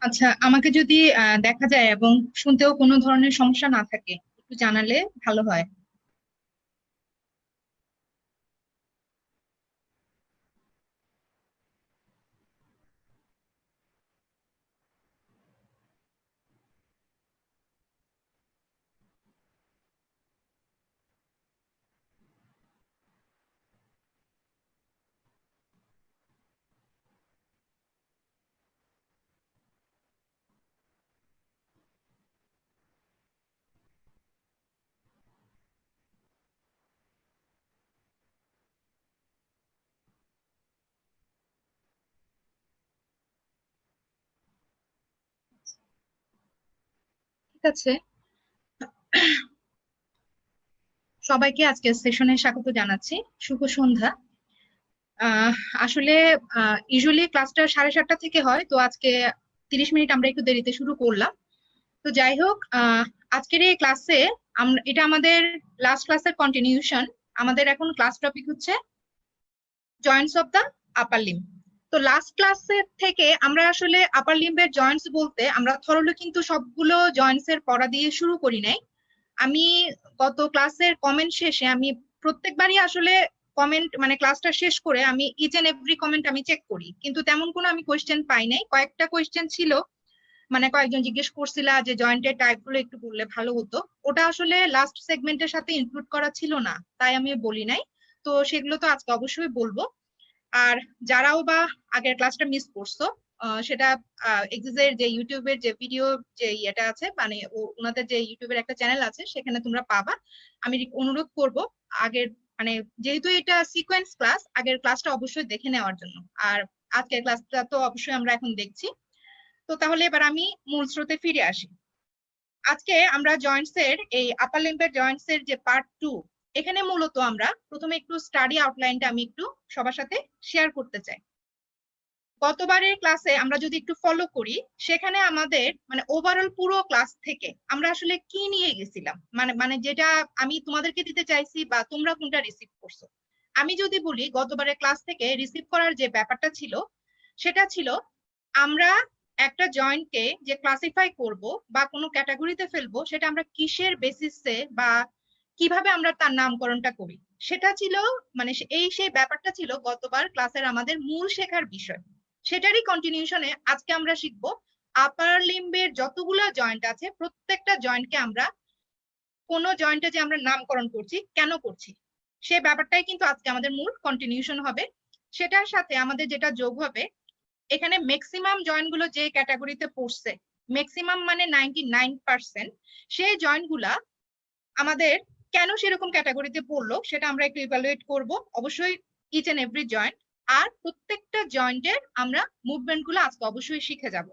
আচ্ছা, আমাকে যদি দেখা যায় এবং শুনতেও কোনো ধরনের সমস্যা না থাকে একটু জানালে ভালো হয়। ঠিক আছে, সবাইকে আজকের সেশনে স্বাগত জানাচ্ছি। শুভ সন্ধ্যা। আহ আসলে ইউজুয়ালি ক্লাসটা 7:30 থেকে হয়, তো আজকে 30 মিনিট আমরা একটু দেরিতে শুরু করলাম। তো যাই হোক, আজকের এই ক্লাসে এটা আমাদের লাস্ট ক্লাসের কন্টিনিউশন। আমাদের এখন ক্লাস টপিক হচ্ছে joints of the upper limb. তো লাস্ট ক্লাসের থেকে আমরা আসলে আপার লিম্বের জয়েন্টস বলতে আমরা থরলি কিন্তু সবগুলো জয়েন্টস এর পড়া দিয়ে শুরু করি নাই। আমি গত ক্লাসের কমেন্ট শেষে আমি প্রত্যেকবারই আসলে কমেন্ট মানে ক্লাসটা শেষ করে আমি ইচ এন্ড এভরি কমেন্ট আমি চেক করি, কিন্তু তেমন কোনো আমি কোয়েশ্চেন পাই নাই। কয়েকটা কোয়েশ্চেন ছিল, মানে কয়েকজন জিজ্ঞেস করছিল যে জয়েন্টের টাইপ গুলো একটু বললে ভালো হতো। ওটা আসলে লাস্ট সেগমেন্টের সাথে ইনক্লুড করা ছিল না, তাই আমি বলি নাই। তো সেগুলো তো আজকে অবশ্যই বলবো। আর যারাও বা আগের ক্লাসটা মিস করছো, সেটা এক্সিসের যে ইউটিউবের যে ভিডিও যে ইয়েটা আছে, মানে ওনাদের যে ইউটিউবের একটা চ্যানেল আছে সেখানে তোমরা পাবা। আমি অনুরোধ করব আগের, মানে যেহেতু এটা সিকোয়েন্স ক্লাস, আগের ক্লাসটা অবশ্যই দেখে নেওয়ার জন্য। আর আজকের ক্লাসটা তো অবশ্যই আমরা এখন দেখছি। তো তাহলে এবার আমি মূল স্রোতে ফিরে আসি। আজকে আমরা জয়েন্টস এর এই আপার লিম্বের জয়েন্টস এর যে পার্ট 2, এখানে মূলত আমরা প্রথমে একটু স্টাডি আউটলাইনটা আমি একটু সবার সাথে শেয়ার করতে চাই। গতবারের ক্লাসে আমরা যদি একটু ফলো করি, সেখানে আমাদের মানে ওভারঅল পুরো ক্লাস থেকে আমরা আসলে কি নিয়ে গেছিলাম, মানে মানে যেটা আমি তোমাদেরকে দিতে চাইছি বা তোমরা কোনটা রিসিভ করছো। আমি যদি বলি গতবারের ক্লাস থেকে রিসিভ করার যে ব্যাপারটা ছিল, সেটা ছিল আমরা একটা জয়েন্টকে যে ক্লাসিফাই করব বা কোনো ক্যাটাগরিতে ফেলবো, সেটা আমরা কিসের বেসিসে বা কিভাবে আমরা তার নামকরণটা করি, সেটা ছিল মানে সেই ব্যাপারটা ছিল গতবার ক্লাসের আমাদের মূল শেখার বিষয়। সেটারই কন্টিনিউশনে আজকে আমরা শিখবো আপার লিম্বের যতগুলো জয়েন্ট আছে প্রত্যেকটা জয়েন্টকে আমরা কোন জয়েন্টে যে আমরা নামকরণ করছি, কেন করছি, সে ব্যাপারটাই কিন্তু আজকে আমাদের মূল কন্টিনিউশন হবে। সেটার সাথে আমাদের যেটা যোগ হবে, এখানে ম্যাক্সিমাম জয়েন্ট গুলো যে ক্যাটাগরিতে পড়ছে, ম্যাক্সিমাম মানে 99%, সেই জয়েন্ট গুলা আমাদের কেন সেরকম ক্যাটাগরিতে পড়লো সেটা আমরা একটু ইভালুয়েট করব অবশ্যই, ইচ এন্ড এভরি জয়েন্ট। আর প্রত্যেকটা জয়েন্টের আমরা মুভমেন্ট গুলো আজকে অবশ্যই শিখে যাব।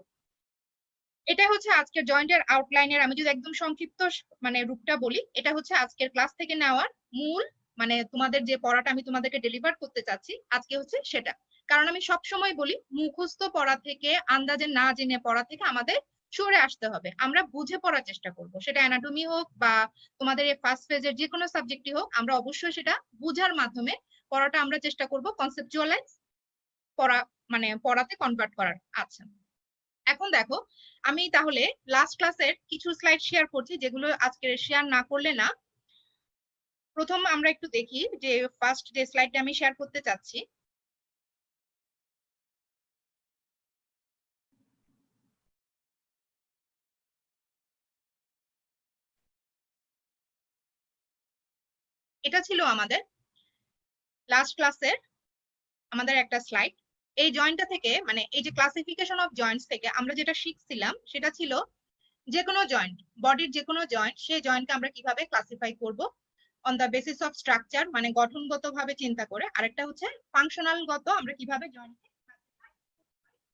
এটা হচ্ছে আজকের জয়েন্টের আউটলাইনের আমি যদি একদম সংক্ষিপ্ত মানে রূপটা বলি, এটা হচ্ছে আজকের ক্লাস থেকে নেওয়ার মূল, মানে তোমাদের যে পড়াটা আমি তোমাদেরকে ডেলিভার করতে চাচ্ছি আজকে হচ্ছে সেটা। কারণ আমি সব সময় বলি মুখস্থ পড়া থেকে, আন্দাজে না জেনে পড়া থেকে আমাদের সরে আসতে হবে। আমরা বুঝে পড়ার চেষ্টা করব, সেটা অ্যানাটমি হোক বা তোমাদের এই ফার্স্ট ফেজের যে কোনো সাবজেক্টই হোক, আমরা অবশ্যই সেটা বুঝার মাধ্যমে পড়াটা আমরা চেষ্টা করব কনসেপচুয়ালাইজ পড়া, মানে পড়াতে কনভার্ট করার। আচ্ছা, এখন দেখো, আমি তাহলে লাস্ট ক্লাসের কিছু স্লাইড শেয়ার করছি যেগুলো আজকে শেয়ার না করলে না। প্রথম আমরা একটু দেখি যে ফার্স্ট যে স্লাইডটা আমি শেয়ার করতে চাচ্ছি, এটা ছিল আমাদের লাস্ট ক্লাসের আমাদের একটা স্লাইড। এই জয়েন্টটা থেকে, মানে এই যে ক্লাসিফিকেশন অফ জয়েন্টস থেকে আমরা যেটা শিখছিলাম সেটা ছিল যে কোনো জয়েন্ট, বডির যে কোনো জয়েন্ট, সেই জয়েন্টকে আমরা কিভাবে ক্লাসিফাই করব on the basis of structure, মানে গঠনগত ভাবে চিন্তা করে। আরেকটা হচ্ছে ফাংশনাল গত, আমরা কিভাবে জয়েন্টকে,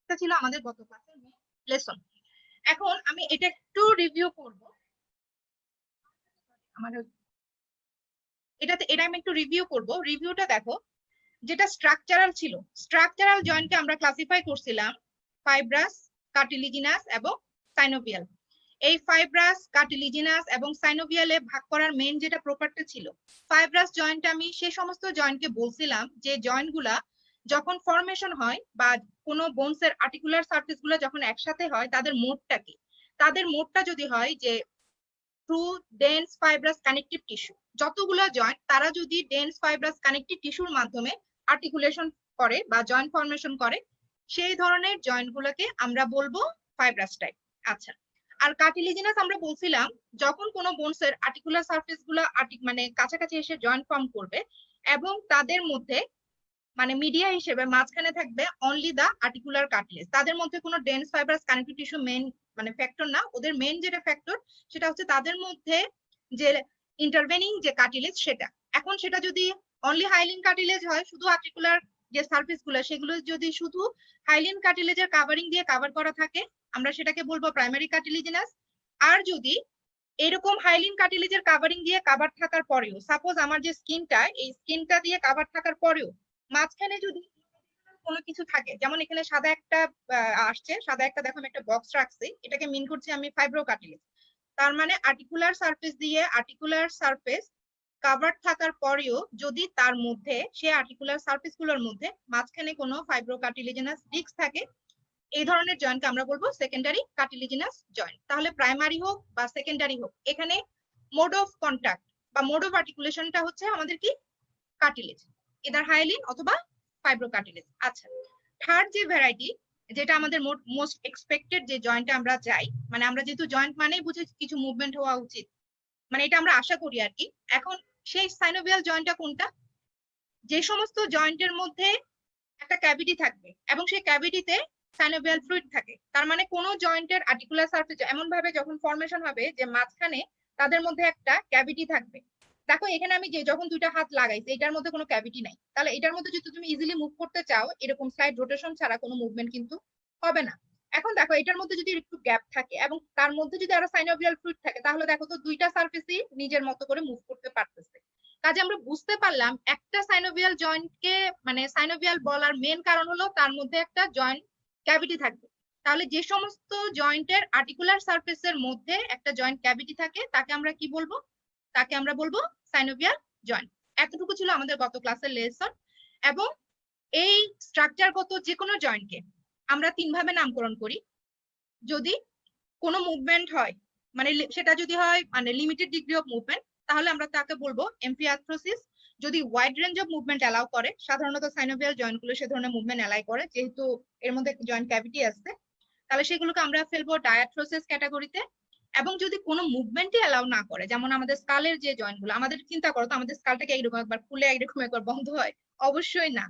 এটা ছিল আমাদের গত ক্লাসের লেসন। এখন আমি এটা একটু রিভিউ করব, আমার এটা আমি একটু রিভিউ করব। রিভিউটা দেখো, যেটা স্ট্রাকচারাল ছিল, স্ট্রাকচারাল জয়েন্টকে আমরা ক্লাসিফাই করছিলাম ফাইব্রাস, কার্টিলিজিনাস এবং সাইনোভিয়াল। এই ফাইব্রাস, কার্টিলিজিনাস এবং সাইনোভিয়ালে ভাগ করার মেইন যেটা প্রপার্টি ছিল, ফাইব্রাস জয়েন্ট আমি সেই সমস্ত জয়েন্টকে বলছিলাম যে জয়েন্ট গুলা যখন ফর্মেশন হয় বা কোনো বোনসের আর্টিকুলার সারফেস গুলো যখন একসাথে হয় তাদের মোডটা কি, তাদের মোডটা যদি হয় যে through dense fibrous connective tissue, যতগুলো জয়েন্ট তারা যদি ডেন্স ফাইব্রাস কানেকটিভ টিস্যুর মাধ্যমে আর্টিকুলেশন করে বা জয়েন্ট ফর্মেশন করে, সেই ধরনের জয়েন্ট গুলোকে আমরা বলবো ফাইব্রাস টাইপ। আচ্ছা, আর কার্টিলেজিনাস আমরা বলছিলাম যখন কোনো বোনসের আর্টিকুলার সারফেস গুলো মানে কাছাকাছি এসে জয়েন্ট ফর্ম করবে এবং তাদের মধ্যে মানে মিডিয়া হিসেবে মাঝখানে থাকবে অনলি দা আর্টিকুলার কার্টিলেজ, তাদের মধ্যে কোনো dense fibrous connective tissue main মানে ফ্যাক্টর না, ওদের মেইন যেটা ফ্যাক্টর সেটা হচ্ছে তাদের মধ্যে যে ইন্টারভেনিং যে কার্টিলেজ সেটা। এখন সেটা যদি অনলি হাইলিন কার্টিলেজ হয়, শুধু আর্টিকুলার যে সারফেস গুলো সেগুলো যদি শুধু হাইলিন কার্টিলেজের কাভারিং দিয়ে কাভার করা থাকে, আমরা সেটাকে বলবো প্রাইমারি কার্টিলেজিনাস। আর যদি এরকম হাইলিন কার্টিলেজের কাভারিং দিয়ে কাভার থাকার পরেও, সাপোজ আমার যে স্কিনটা, এই স্কিনটা দিয়ে কাভার থাকার পরেও মাঝখানে যদি কোনো কিছু থাকে, যেমন এখানে সাদা একটা আসছে, সাদা একটা দেখো আমি একটা বক্স রাখছি, এটাকে মিন করছি আমি ফাইব্রো কার্টিলেজ। তার মানে আর্টিকুলার সারফেস দিয়ে আর্টিকুলার সারফেস কাভার থাকার পরেও যদি তার মধ্যে সে আর্টিকুলার সারফেস গুলোর মধ্যে মাঝখানে কোনো ফাইব্রো কার্টিলেজিনাস ডিস্ক থাকে, এই ধরনের জয়েন্টকে আমরা বলবো সেকেন্ডারি কার্টিলেজিনাস জয়েন্ট। তাহলে প্রাইমারি হোক বা সেকেন্ডারি হোক, এখানে মোড অফ কন্টাক্ট বা মোড অফ আর্টিকুলেশনটা হচ্ছে আমাদের কি কার্টিলেজ, এদার হাইলিন অথবা ফাইব্রো কার্টিলেজ। আচ্ছা, থার্ড যে ভ্যারাইটি, যেটা আমাদের মোস্ট এক্সপেক্টেড যে জয়েন্টে আমরা যাই, মানে আমরা যেহেতু জয়েন্ট মানেই বুঝি কিছু মুভমেন্ট হওয়া উচিত, মানে এটা আমরা আশা করি আর কি। এখন সেই সাইনোভিয়াল জয়েন্টটা কোনটা? যে সমস্ত জয়েন্টের মধ্যে একটা ক্যাভিটি থাকবে এবং সেই ক্যাভিটিতে সাইনোভিয়াল ফ্লুইড থাকে, তার মানে কোনো জয়েন্টের আর্টিকুলার সারফেস এমন ভাবে যখন ফর্মেশন হবে যে মাঝখানে তাদের মধ্যে একটা ক্যাভিটি থাকবে। দেখো এখানে আমি যে যখন দুইটা হাত লাগাইছি এটার মধ্যে কোনো ক্যাভিটি নাই, তাহলে এটার মধ্যে যদি তুমি ইজিলি মুভ করতে চাও এরকম স্লাইড রোটেশন ছাড়া কোনো মুভমেন্ট কিন্তু হবে না। এখন দেখো এটার মধ্যে যদি একটু গ্যাপ থাকে এবং তার মধ্যে যদি আরো সাইনোভিয়াল ফ্লুইড থাকে, তাহলে দেখো তো দুইটা সারফেসই নিজের মতো করে মুভ করতে পারতেছে। কাজে আমরা বুঝতে পারলাম একটা সাইনোভিয়াল জয়েন্টকে মানে সাইনোভিয়াল বলার মেন কারণ হলো তার মধ্যে একটা জয়েন্ট ক্যাভিটি থাকবে। তাহলে যে সমস্ত জয়েন্টের আর্টিকুলার সারফেসের মধ্যে একটা জয়েন্ট ক্যাভিটি থাকে তাকে আমরা কি বলবো? তাকে আমরা বলবো সাইনোভিয়াল জয়েন্ট। এতটুকু ছিল আমাদের গত ক্লাসের লেসন। এবং এই স্ট্রাকচারগত যে কোনো জয়েন্টকে আমরা তিন ভাবে নামকরণ করি। যদি কোনো মুভমেন্ট হয়, মানে সেটা যদি হয় মানে লিমিটেড ডিগ্রি অফ মুভমেন্ট, তাহলে আমরা তাকে বলবো এমফিআর্থ্রোসিস। যদি wide range of movement allow করে, সাধারণত সাইনোভিয়াল জয়েন্ট গুলো সে ধরনের মুভমেন্ট অ্যালাই করে যেহেতু এর মধ্যে জয়েন্ট ক্যাভিটি আছে, তাহলে সেগুলোকে আমরা ফেলবো ডায়াথ্রোসিস ক্যাটাগরিতে। এবং যদি কোনো মুভমেন্টই অ্যালাউ না করে, যেমন আমাদের স্কালের যে জয়েন্ট গুলো, আমাদের চিন্তা করো তো আমাদের স্কালটাকে এইরকম একবার খুলে এইরকম একবার বন্ধ হয়? অবশ্যই না।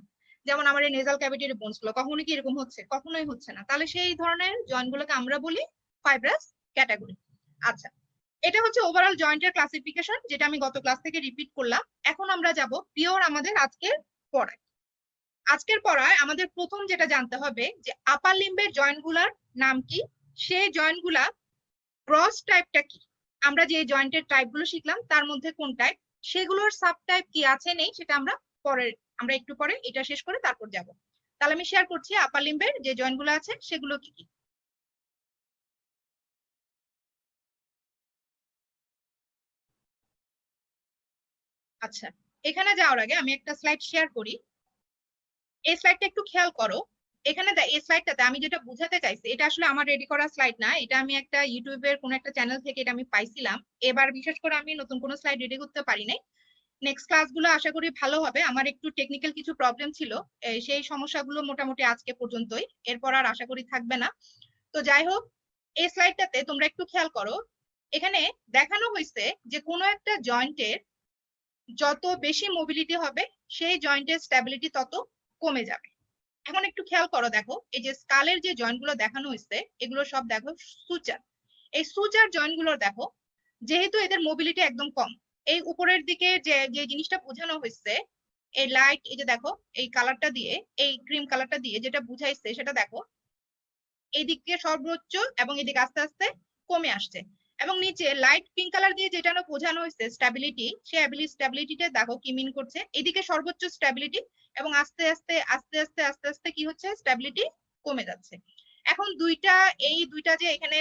যেমন আমার এই নেজাল ক্যাভিটির বোনস গুলো কখনো কি এরকম হচ্ছে? কখনোই হচ্ছে না। তাহলে সেই ধরনের জয়েন্ট গুলোকে আমরা বলি ফাইব্রাস ক্যাটাগরি। আচ্ছা, এটা হচ্ছে ওভারঅল জয়েন্টের ক্লাসিফিকেশন, যেটা আমি গত ক্লাস থেকে রিপিট করলাম। এখন আমরা যাব পিওর আমাদের আজকের পড়ায়। আজকের পড়ায় আমাদের প্রথম যেটা জানতে হবে যে আপার লিম্বের জয়েন্ট গুলার নাম কি, সেই জয়েন্ট গুলা ক্রস টাইপটা কি, আমরা যে জয়েন্টের টাইপ গুলো শিখলাম তার মধ্যে কোন টাইপ, সেগুলোর সাব টাইপ কি আছে নেই সেটা আমরা একটু পরে এটা শেষ করে তারপর যাব। তাহলে আমি শেয়ার করছি আপার লিম্বের যে জয়েন্ট গুলো আছে সেগুলো কি কি। আচ্ছা, এখানে যাওয়ার আগে আমি একটা স্লাইড শেয়ার করি। এই স্লাইডটা একটু খেয়াল করো। এখানে এই স্লাইডটাতে আমি যেটা বুঝাতে চাইছি, এটা আসলে আমার রেডি করা স্লাইড না, এটা আমি একটা ইউটিউবের কোন একটা চ্যানেল থেকে এটা আমি পাইছিলাম। এবার বিশেষ করে আমি নতুন কোনো স্লাইড রেডি করতে পারি নাই। নেক্সট ক্লাসগুলো আশা করি ভালো হবে। আমার একটু টেকনিক্যাল কিছু প্রবলেম ছিল, সেই সমস্যাগুলো মোটামুটি আজকে পর্যন্তই, এরপর আর আশা করি থাকবে না। তো যাই হোক, এই স্লাইডটাতে তোমরা একটু খেয়াল করো। এখানে দেখানো হয়েছে যে কোনো একটা জয়েন্টের যত বেশি মোবিলিটি হবে সেই জয়েন্টের স্ট্যাবিলিটি তত কমে যাবে। এখন একটু খেয়াল করো, দেখো এই যে স্কালের যে জয়েন্ট গুলো দেখানো হয়েছে এগুলো সব দেখো সুচার। এই সুচার জয়েন্ট গুলোর দেখো যেহেতু এদের মোবিলিটি একদম কম, এই উপরের দিকে যে যে জিনিসটা বোঝানো হয়েছে এই লাইট, এই যে দেখো এই কালারটা দিয়ে, এই ক্রিম কালারটা দিয়ে যেটা বুঝাইছে সেটা দেখো এইদিকে সর্বোচ্চ এবং এদিকে আস্তে আস্তে কমে আসছে। এবং নিচে লাইট পিঙ্ক কালার দিয়ে যেটা বোঝানো হয়েছে স্ট্যাবিলিটি, সেই স্ট্যাবিলিটিটা দেখো কি মিন করছে, এদিকে সর্বোচ্চ স্ট্যাবিলিটি এবং আস্তে আস্তে আস্তে আস্তে আস্তে আস্তে কি হচ্ছে, স্ট্যাবিলিটি কমে যাচ্ছে। এখন এই দুইটা যে এখানে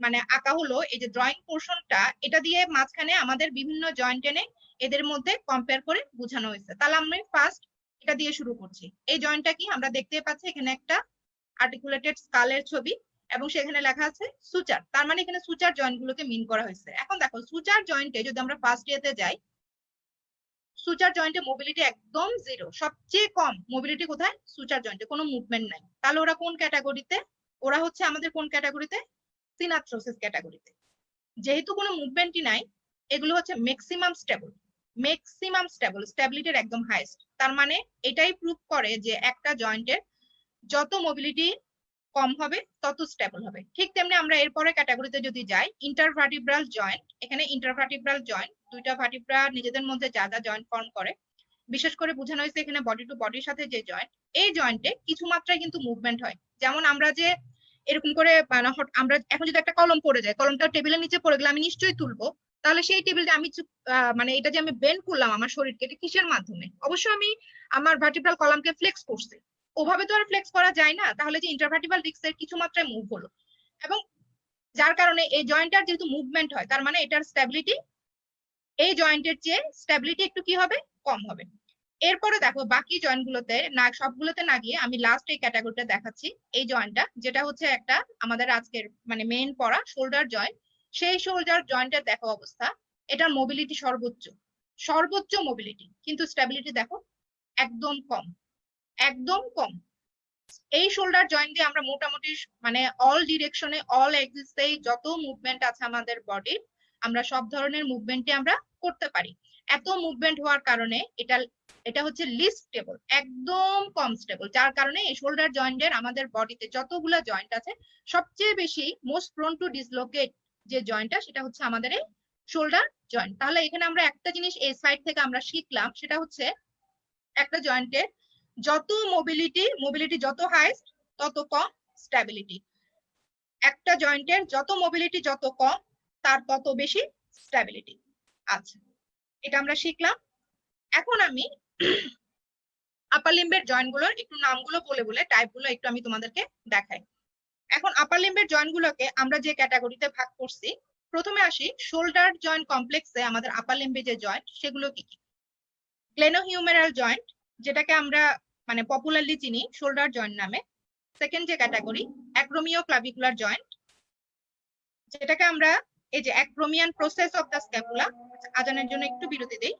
মানে আঁকা হলো, এই যে ড্রয়িং পোর্শনটা, এটা দিয়ে মাঝখানে আমাদের বিভিন্ন জয়েন্ট এনে এদের মধ্যে কম্পেয়ার করে বোঝানো হয়েছে। তাহলে আমি ফার্স্ট এটা দিয়ে শুরু করছি। এই জয়েন্টটা কি আমরা দেখতে পাচ্ছি এখানে একটা আর্টিকুলেটেড স্কালের ছবি এবং সেখানে লেখা আছে সুচার, তার মানে এখানে সুচার জয়েন্ট গুলোকে মিন করা হয়েছে। এখন দেখো সুচার জয়েন্টে যদি আমরা ফার্স্ট ইয়েতে যাই, সুচার জয়েন্টে মোবিলিটি একদম জিরো, সবচেয়ে কম মোবিলিটি কোথায়? সুচার জয়েন্টে, কোনো মুভমেন্ট নাই। তাহলে ওরা কোন ক্যাটাগরিতে? ওরা হচ্ছে আমাদের কোন ক্যাটাগরিতে? সিনাথ্রোসিস ক্যাটাগরিতে। যেহেতু কোনো মুভমেন্টই নাই, এগুলো হচ্ছে ম্যাক্সিমাম স্টেবল। ম্যাক্সিমাম স্টেবল, স্টেবিলিটির একদম হাইয়েস্ট। তার মানে এটাই প্রুভ করে যে একটা জয়েন্টের যত মোবিলিটি কম হবে তত স্টেবল হবে। ঠিক তেমনি আমরা এরপরে ক্যাটাগরিতে যদি যাই, ইন্টারভার্টিব্রাল জয়েন্ট। এখানে ইন্টারভার্টিব্রাল জয়েন্ট দুইটা ভার্টিব্রা নিজেদের মধ্যে যা যা জয়েন্ট ফর্ম করে, বিশেষ করে বোঝানো হয়েছে এখানে বডি টু বডির সাথে যে জয়েন্ট, এই জয়েন্টে কিছু মাত্রায় কিন্তু মুভমেন্ট হয়। যেমন আমরা যে এরকম করে আমরা এখন যদি একটা কলম পড়ে যায়, কলমটা টেবিলের নিচে পড়ে গেলে আমি নিশ্চয়ই তুলবো। তাহলে সেই টেবিলটা আমি মানে এটা যে আমি বেন্ড করলাম আমার শরীরকে, এটা কিসের মাধ্যমে? অবশ্যই আমি আমার ভার্টিব্রাল কলামকে ফ্লেক্স করছি। ওভাবে তো আর ফ্লেক্স করা যায় না। তাহলে যে ইন্টারভার্টিব্রাল ডিস্কের কিছু মাত্রায় মুভ হলো, এবং যার কারণে এই জয়েন্টটার যেহেতু মুভমেন্ট হয়, তার মানে এটার স্টেবিলিটি এই জয়েন্টের চেয়ে স্টেবিলিটি একটু কি হবে? কম হবে। এরপরে দেখো বাকি জয়েন্ট গুলোতে না, সবগুলোতে না গিয়ে আমি লাস্ট এই ক্যাটাগরিটা দেখাচ্ছি। এই জয়েন্টটা যেটা হচ্ছে একটা আমাদের আজকের মানে মেইন পড়া শোল্ডার জয়েন্ট। সেই শোল্ডার জয়েন্টের দেখো অবস্থা, এটার মোবিলিটি সর্বোচ্চ, সর্বোচ্চ মোবিলিটি, কিন্তু স্টেবিলিটি দেখো একদম কম, একদম কম। এই শোল্ডার জয়েন্ট দিয়ে আমরা মোটামুটি মানে অল ডিরেকশনে, অল এক্সিসে যত মুভমেন্ট আছে আমাদের বডির, আমরা সব ধরনের মুভমেন্টই আমরা করতে পারি। এত মুভমেন্ট হওয়ার কারণে এটা হচ্ছে লিস্ট স্টেবল, একদম কম স্টেবল। যার কারণে এই শোল্ডার জয়েন্টের আমাদের বডিতে যতগুলা জয়েন্ট আছে, সবচেয়ে বেশি মোস্ট প্রোন টু ডিসলোকেট যে জয়েন্টটা, সেটা হচ্ছে আমাদের এই শোল্ডার জয়েন্ট। তাহলে এখানে আমরা একটা জিনিস এই সাইড থেকে আমরা শিখলাম, সেটা হচ্ছে একটা জয়েন্টের যত মোবিলিটি যত হাইস্ট তত কম স্ট্যাবিলিটি। একটা জয়েন্টের যত মোবিলিটি যত কম, তার তত বেশি স্ট্যাবিলিটি। আচ্ছা, এটা আমরা শিখলাম। এখন আমি আপার লিম্বের জয়েন্ট গুলোর একটু নামগুলো বলে বলে টাইপ গুলো একটু আমি তোমাদেরকে দেখাই। এখন আপার লিম্বের জয়েন্ট গুলোকে আমরা যে ক্যাটাগরিতে ভাগ করছি, প্রথমে আসি শোল্ডার জয়েন্ট কমপ্লেক্সে আমাদের আপার লিম্বে যে জয়েন্ট সেগুলো কি কি? গ্লেনোহিউমেরাল জয়েন্ট, যেটাকে আমরা মানে পপুলারলি চিনি শোল্ডার জয়েন্ট নামে। সেকেন্ড যে ক্যাটাগরি অ্যাক্রোমিও ক্লাভিকুলার জয়েন্ট, যেটাকে আমরা এই যে acromion process of the scapula. আজানের জন্য একটু বিরতি দেই।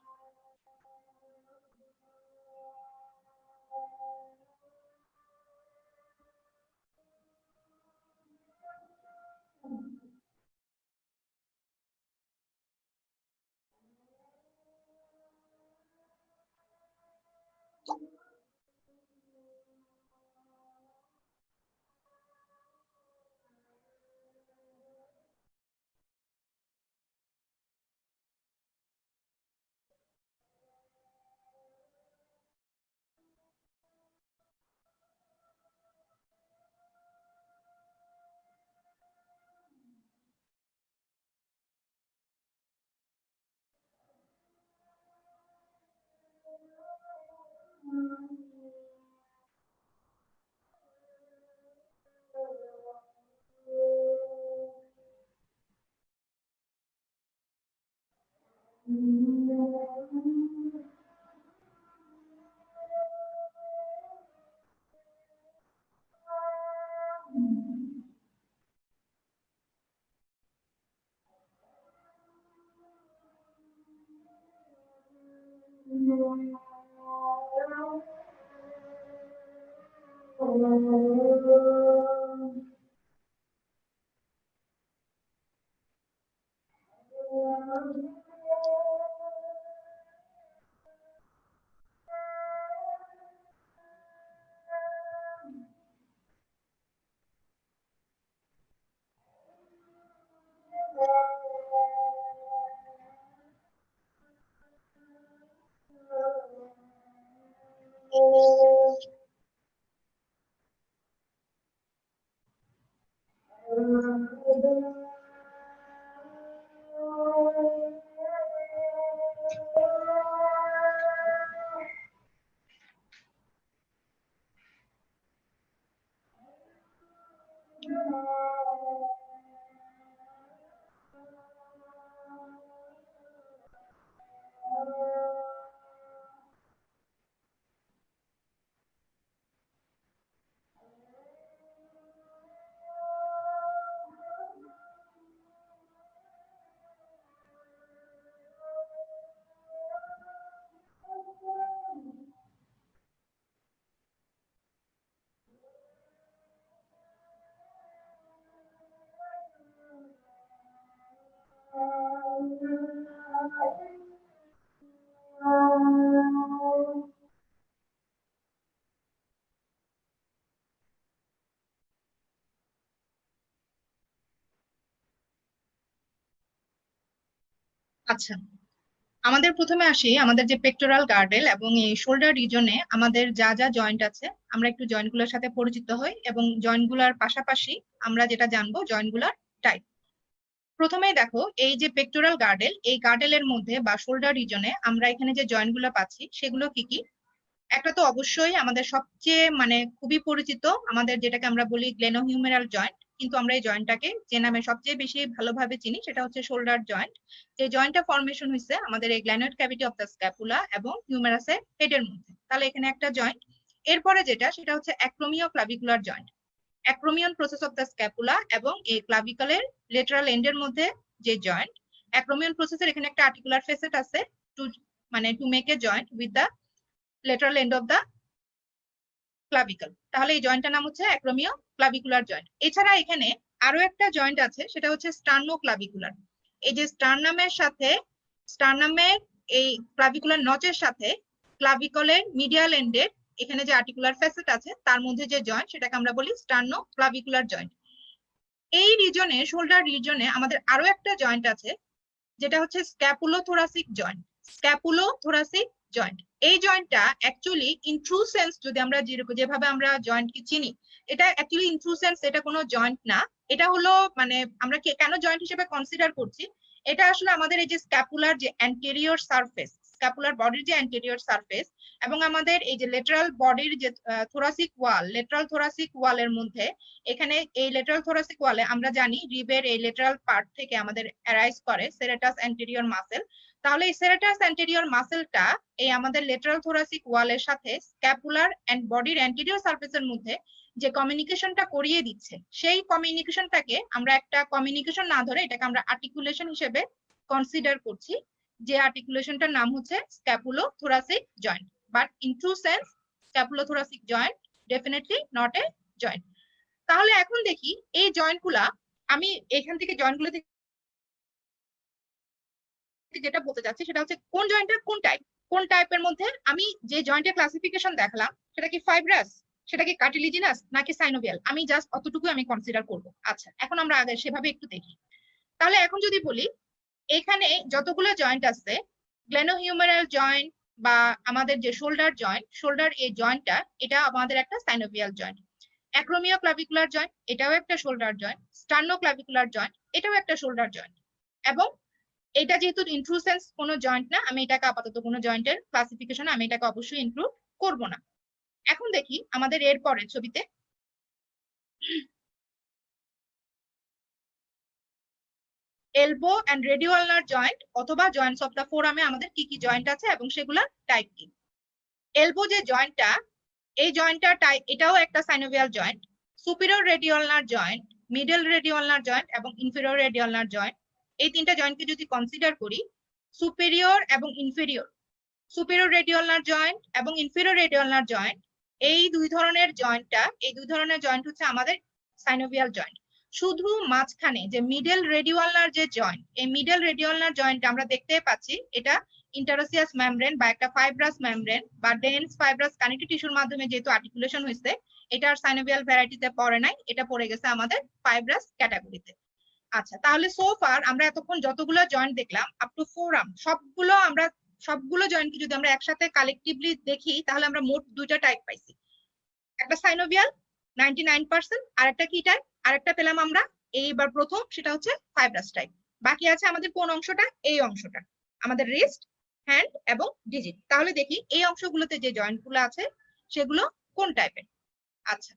আচ্ছা, আমাদের প্রথমে আসি আমাদের যে পেক্টোরাল গার্ডেল এবং এই শোল্ডার রিজনে আমাদের যা যা জয়েন্ট আছে আমরা একটু জয়েন্ট গুলোর সাথে পরিচিত হই এবং জয়েন্ট গুলার পাশাপাশি আমরা যেটা জানবো জয়েন্ট গুলার টাইপ। প্রথমেই দেখো এই যে পেক্টোরাল গার্ডেল, এই গার্ডেলের মধ্যে বা শোল্ডার রিজনে আমরা এখানে যে জয়েন্ট গুলো পাচ্ছি সেগুলো কি কি? একটা তো অবশ্যই আমাদের সবচেয়ে মানে খুবই পরিচিত আমাদের যেটাকে আমরা বলি গ্লেনোহিউমেরাল জয়েন্ট, কিন্তু আমরা এই জয়েন্টটাকে যে নামে সবচেয়ে বেশি ভালোভাবে চিনি সেটা হচ্ছে শোল্ডার জয়েন্ট। যে জয়েন্টটা ফর্মেশন হয়েছে আমাদের এই গ্ল্যানোইড ক্যাভিটি অফ দ্য স্ক্যাপুলা এবং হিউমেরাসের হেডের মধ্যে, তাহলে এখানে একটা জয়েন্ট। এরপরে যেটা সেটা হচ্ছে acromioclavicular joint. Acromion process of the scapula এবং এই ক্লাভিকলের লেটারাল এন্ডের মধ্যে যে জয়েন্ট, অ্যাক্রোমিয়ন প্রসেসের এখানে একটা আর্টিকুলার ফেসেট আছে টু মানে to make a joint with the lateral end of the clavicle, তাহলে এই জয়েন্টটার নাম হচ্ছে অ্যাক্রোমিও ক্লাভিকুলার জয়েন্ট। এছাড়া এখানে আরো একটা জয়েন্ট আছে সেটা হচ্ছে স্টার্নো ক্লাভিকুলার। এই যে স্টার্নামের সাথে স্টার্নামের এই ক্লাভিকুলার নচের সাথে ক্লাভিকলের মিডিয়াল এন্ডের এখানে যে আর্টিকুলার ফ্যাসেট আছে তার মধ্যে যে জয়েন্ট সেটাকে আমরা বলি স্টার্নো ক্লাভিকুলার জয়েন্ট। এই রিজনে শোল্ডার রিজনে আমাদের আরো একটা জয়েন্ট আছে যেটা হচ্ছে স্ক্যাপুলোথোরাসিক জয়েন্ট। স্ক্যাপুলোথোরাসিক জয়েন্ট, এই জয়েন্টটা অ্যাকচুয়ালি ইন ট্রু সেন্স যদি আমরা যেভাবে আমরা জয়েন্টকে চিনি, এটা অ্যাকচুয়ালি ইন ট্রু সেন্স এটা কোনো জয়েন্ট না। এটা হলো মানে আমরা কেন জয়েন্ট হিসেবে কনসিডার করছি, এটা আসলে আমাদের এই যে স্ক্যাপুলার যে অ্যান্টেরিয়র সারফেস, স্ক্যাপুলার বডির যে অ্যান্টেরিয়র সারফেস এবং আমাদের এই যে লেটারাল বডির যে থোরাসিক ওয়াল, লেটারাল থোরাসিক ওয়ালের মধ্যে এখানে এই লেটারাল থোরাসিক ওয়ালে আমরা জানি রিবের এই লেটারাল পার্ট থেকে আমাদের অ্যারাইজ করে সেরেটাস অ্যান্টেরিয়র মাসেল। তাহলে এই সেরেটাস অ্যান্টেরিয়র মাসেলটা এই আমাদের লেটারাল থোরাসিক ওয়ালের সাথে স্ক্যাপুলার এন্ড বডির অ্যান্টেরিয়র সারফেসের মধ্যে যে কমিউনিকেশনটা করিয়ে দিচ্ছে, সেই কমিউনিকেশনটাকে আমরা একটা কমিউনিকেশন না ধরে এটাকে আমরা আর্টিকুলেশন হিসেবে কনসিডার করছি, যে আর্টিকুলেশনটার নাম হচ্ছে scapulothoracic joint. But in true sense scapulothoracic joint definitely not a joint. তাহলে এখন দেখি এই জয়েন্ট গুলা, আমি এখান থেকে জয়েন্ট গুলো থেকে যেটা বলতে চাচ্ছি সেটা হচ্ছে কোন জয়েন্টের কোন টাইপ, কোন টাইপের মধ্যে আমি যে জয়েন্টের ক্লাসিফিকেশন দেখালাম সেটা কি ফাইব্রাস, সেটা কি কার্টিলিজিনাস নাকি সাইনোভিয়াল, আমি জাস্ট অতটুকু আমি কনসিডার করব। আচ্ছা, এখন আমরা আগে সেভাবে একটু দেখি। তাহলে এখন যদি বলি এখানে যতগুলো জয়েন্ট আছে, গ্লেনোহিউমেরাল জয়েন্ট বা আমাদের যে শোল্ডার জয়েন্ট, শোল্ডার এই জয়েন্টটা এটা আমাদের একটা সাইনোভিয়াল জয়েন্ট। অ্যাক্রোমিও ক্লাভিকুলার জয়েন্ট এটাও একটা শোল্ডার জয়েন্ট। স্টার্নো ক্লাভিকুলার জয়েন্ট এটাও একটা শোল্ডার জয়েন্ট। এবং এটা যেহেতু ইন্ট্রুসেন্স কোনো জয়েন্ট না, আমি এটাকে আপাতত কোনো জয়েন্টের ক্লাসিফিকেশন আমি এটাকে অবশ্যই ইনক্লুড করব না। এখন দেখি আমাদের এর পরের ছবিতে elbow and radio ulnar joint অথবা জয়েন্টস অফ দা ফোরামে আমাদের কি কি জয়েন্ট আছে এবং সেগুলোর টাইপ কি। এলবো যে জয়েন্টটা, এই জয়েন্টটা এটাও একটা synovial joint. Superior radio ulnar joint, middle radio ulnar joint এবং ইনফেরিয়র রেডিও আলনার জয়েন্ট, এই তিনটা জয়েন্টকে যদি কনসিডার করি, সুপিরিয়র এবং inferior, superior radio ulnar joint এবং ইনফেরিয়র রেডিও আলনার জয়েন্ট, এই দুই ধরনের জয়েন্ট হচ্ছে আমাদের সাইনোভিয়াল জয়েন্ট। শুধু মাঝখানে যে মিডল রেডিও আলনার যে জয়েন্ট, এই মিডল রেডিও আলনার জয়েন্ট আমরা দেখতে পাচ্ছি এটা ইন্টারোসিয়াস মেমব্রেন বা একটা ফাইব্রাস মেমব্রেন বা ডেন্স ফাইব্রাস কানেক্টিভ টিস্যুর মাধ্যমে যেহেতু আর্টিকুলেশন হয়েছে, এটা আর সাইনোভিয়াল ভ্যারাইটিতে পড়ে নাই, এটা পড়ে গেছে আমাদের ফাইব্রাস ক্যাটাগরিতে। আচ্ছা, তাহলে সো ফার আমরা এতক্ষণ যতগুলো জয়েন্ট দেখলাম আপ টু ফোরাম, সবগুলো জয়েন্টকে যদি আমরা একসাথে কালেকটিভলি দেখি তাহলে আমরা মোট দুইটা টাইপ পাইছি। একটা সাইনোভিয়াল 99%, আর একটা কি টাইপ, আরেকটা পেলাম আমরা এইবার প্রথম, সেটা হচ্ছে ফাইব্রাস টাইপ। বাকি আছে আমাদের কোন অংশটা, এই অংশটা আমাদের রিস্ট, হ্যান্ড এবং ডিজিট। তাহলে দেখি এই অংশগুলোতে যে জয়েন্ট গুলো আছে সেগুলো কোন টাইপের। আচ্ছা,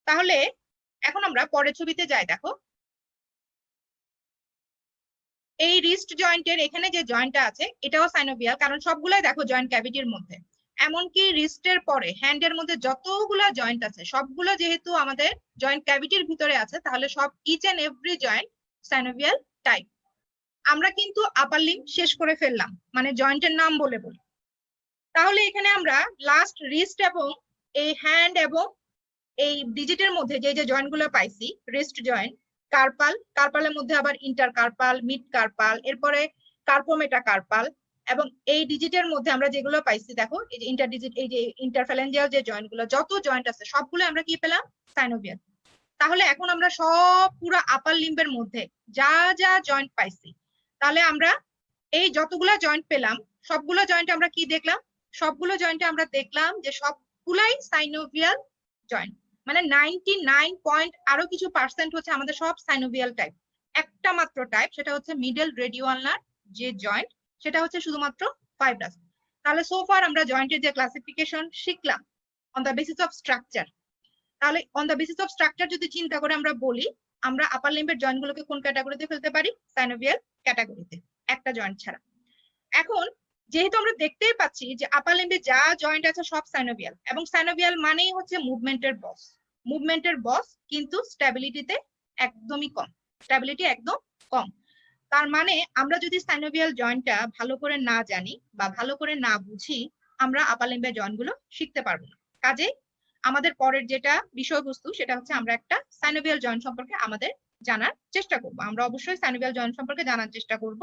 তাহলে এখন আমরা পরের ছবিতে যাই। দেখো এই রিস্ট জয়েন্টের এখানে যে জয়েন্টটা আছে এটাও সাইনোভিয়াল, কারণ সবগুলাই দেখো জয়েন্ট ক্যাভিটির মধ্যে। এমনকি রিস্টের পরে হ্যান্ডের মধ্যে যতগুলো জয়েন্ট আছে সবগুলো যেহেতু আমাদের জয়েন্ট ক্যাভিটির ভিতরে আছে, তাহলে সব each and every joint synovial type. আমরা কিন্তু আপার লিম্ব শেষ করে ফেললাম মানে জয়েন্টের নাম বলে বলি। তাহলে এখানে আমরা লাস্ট রিস্ট এবং এই হ্যান্ড এবং এই ডিজিটের মধ্যে যে যে জয়েন্ট গুলো পাইছি, রিস্ট জয়েন্ট, কার্পাল, কার্পালের মধ্যে আবার ইন্টার কার্পাল, মিড কার্পাল, এরপরে কার্পোমেটা কার্পাল, এবং এই ডিজিটের মধ্যে আমরা যেগুলো পাইছি দেখো এই যে ইন্টার ডিজিট, এই যে ইন্টারফ্যালেঞ্জিয়াল যে জয়েন্ট গুলো, যত জয়েন্ট আছে সবগুলো আমরা কি পেলাম, সাইনোভিয়াল। তাহলে এখন আমরা সব পুরো আপার লিম্বের মধ্যে যা যা জয়েন্ট পাইছি, তাহলে আমরা এই যতগুলা জয়েন্ট পেলাম সবগুলো জয়েন্ট আমরা কি দেখলাম, সবগুলো জয়েন্টে আমরা দেখলাম যে সবগুলাই সাইনোভিয়াল জয়েন্ট, মানে 99 আরো কিছু পার্সেন্ট হচ্ছে আমাদের সব সাইনোভিয়াল টাইপ। একটা মাত্র টাইপ, সেটা হচ্ছে মিডল রেডিওয়ালার যে জয়েন্ট, সেটা হচ্ছে শুধুমাত্র ফাইব্রাস। তাহলে সোফার আমরা জয়েন্টের যে ক্লাসিফিকেশন শিখলাম on the basis of structure, তাহলে on the basis of structure যদি চিন্তা করে আমরা বলি, আমরা আপার লিম্বের জয়েন্ট গুলোকে কোন ক্যাটাগরিতে ফেলতে পারি, সাইনোভিয়াল ক্যাটাগরিতে, একটা জয়েন্ট ছাড়া। এখন যেহেতু আমরা দেখতেই পাচ্ছি যে আপার লিম্বে যা জয়েন্ট আছে সব সাইনোভিয়াল, এবং সাইনোভিয়াল মানেই হচ্ছে মুভমেন্টের বস, মুভমেন্টের বস, কিন্তু স্ট্যাবিলিটিতে একদমই কম, স্ট্যাবিলিটি একদম কম। তার মানে আমরা যদি সাইনোভিয়াল জয়েন্টটা ভালো করে না জানি বা ভালো করে না বুঝি, আমরা আপার লিম্বের জয়েন্ট গুলো শিখতে পারবো না। কাজে আমাদের পরের যেটা বিষয়বস্তু সেটা হচ্ছে আমরা একটা সাইনোভিয়াল জয়েন্ট সম্পর্কে আমাদের জানার চেষ্টা করব। আমরা অবশ্যই সাইনোভিয়াল জয়েন্ট সম্পর্কে জানার চেষ্টা করব।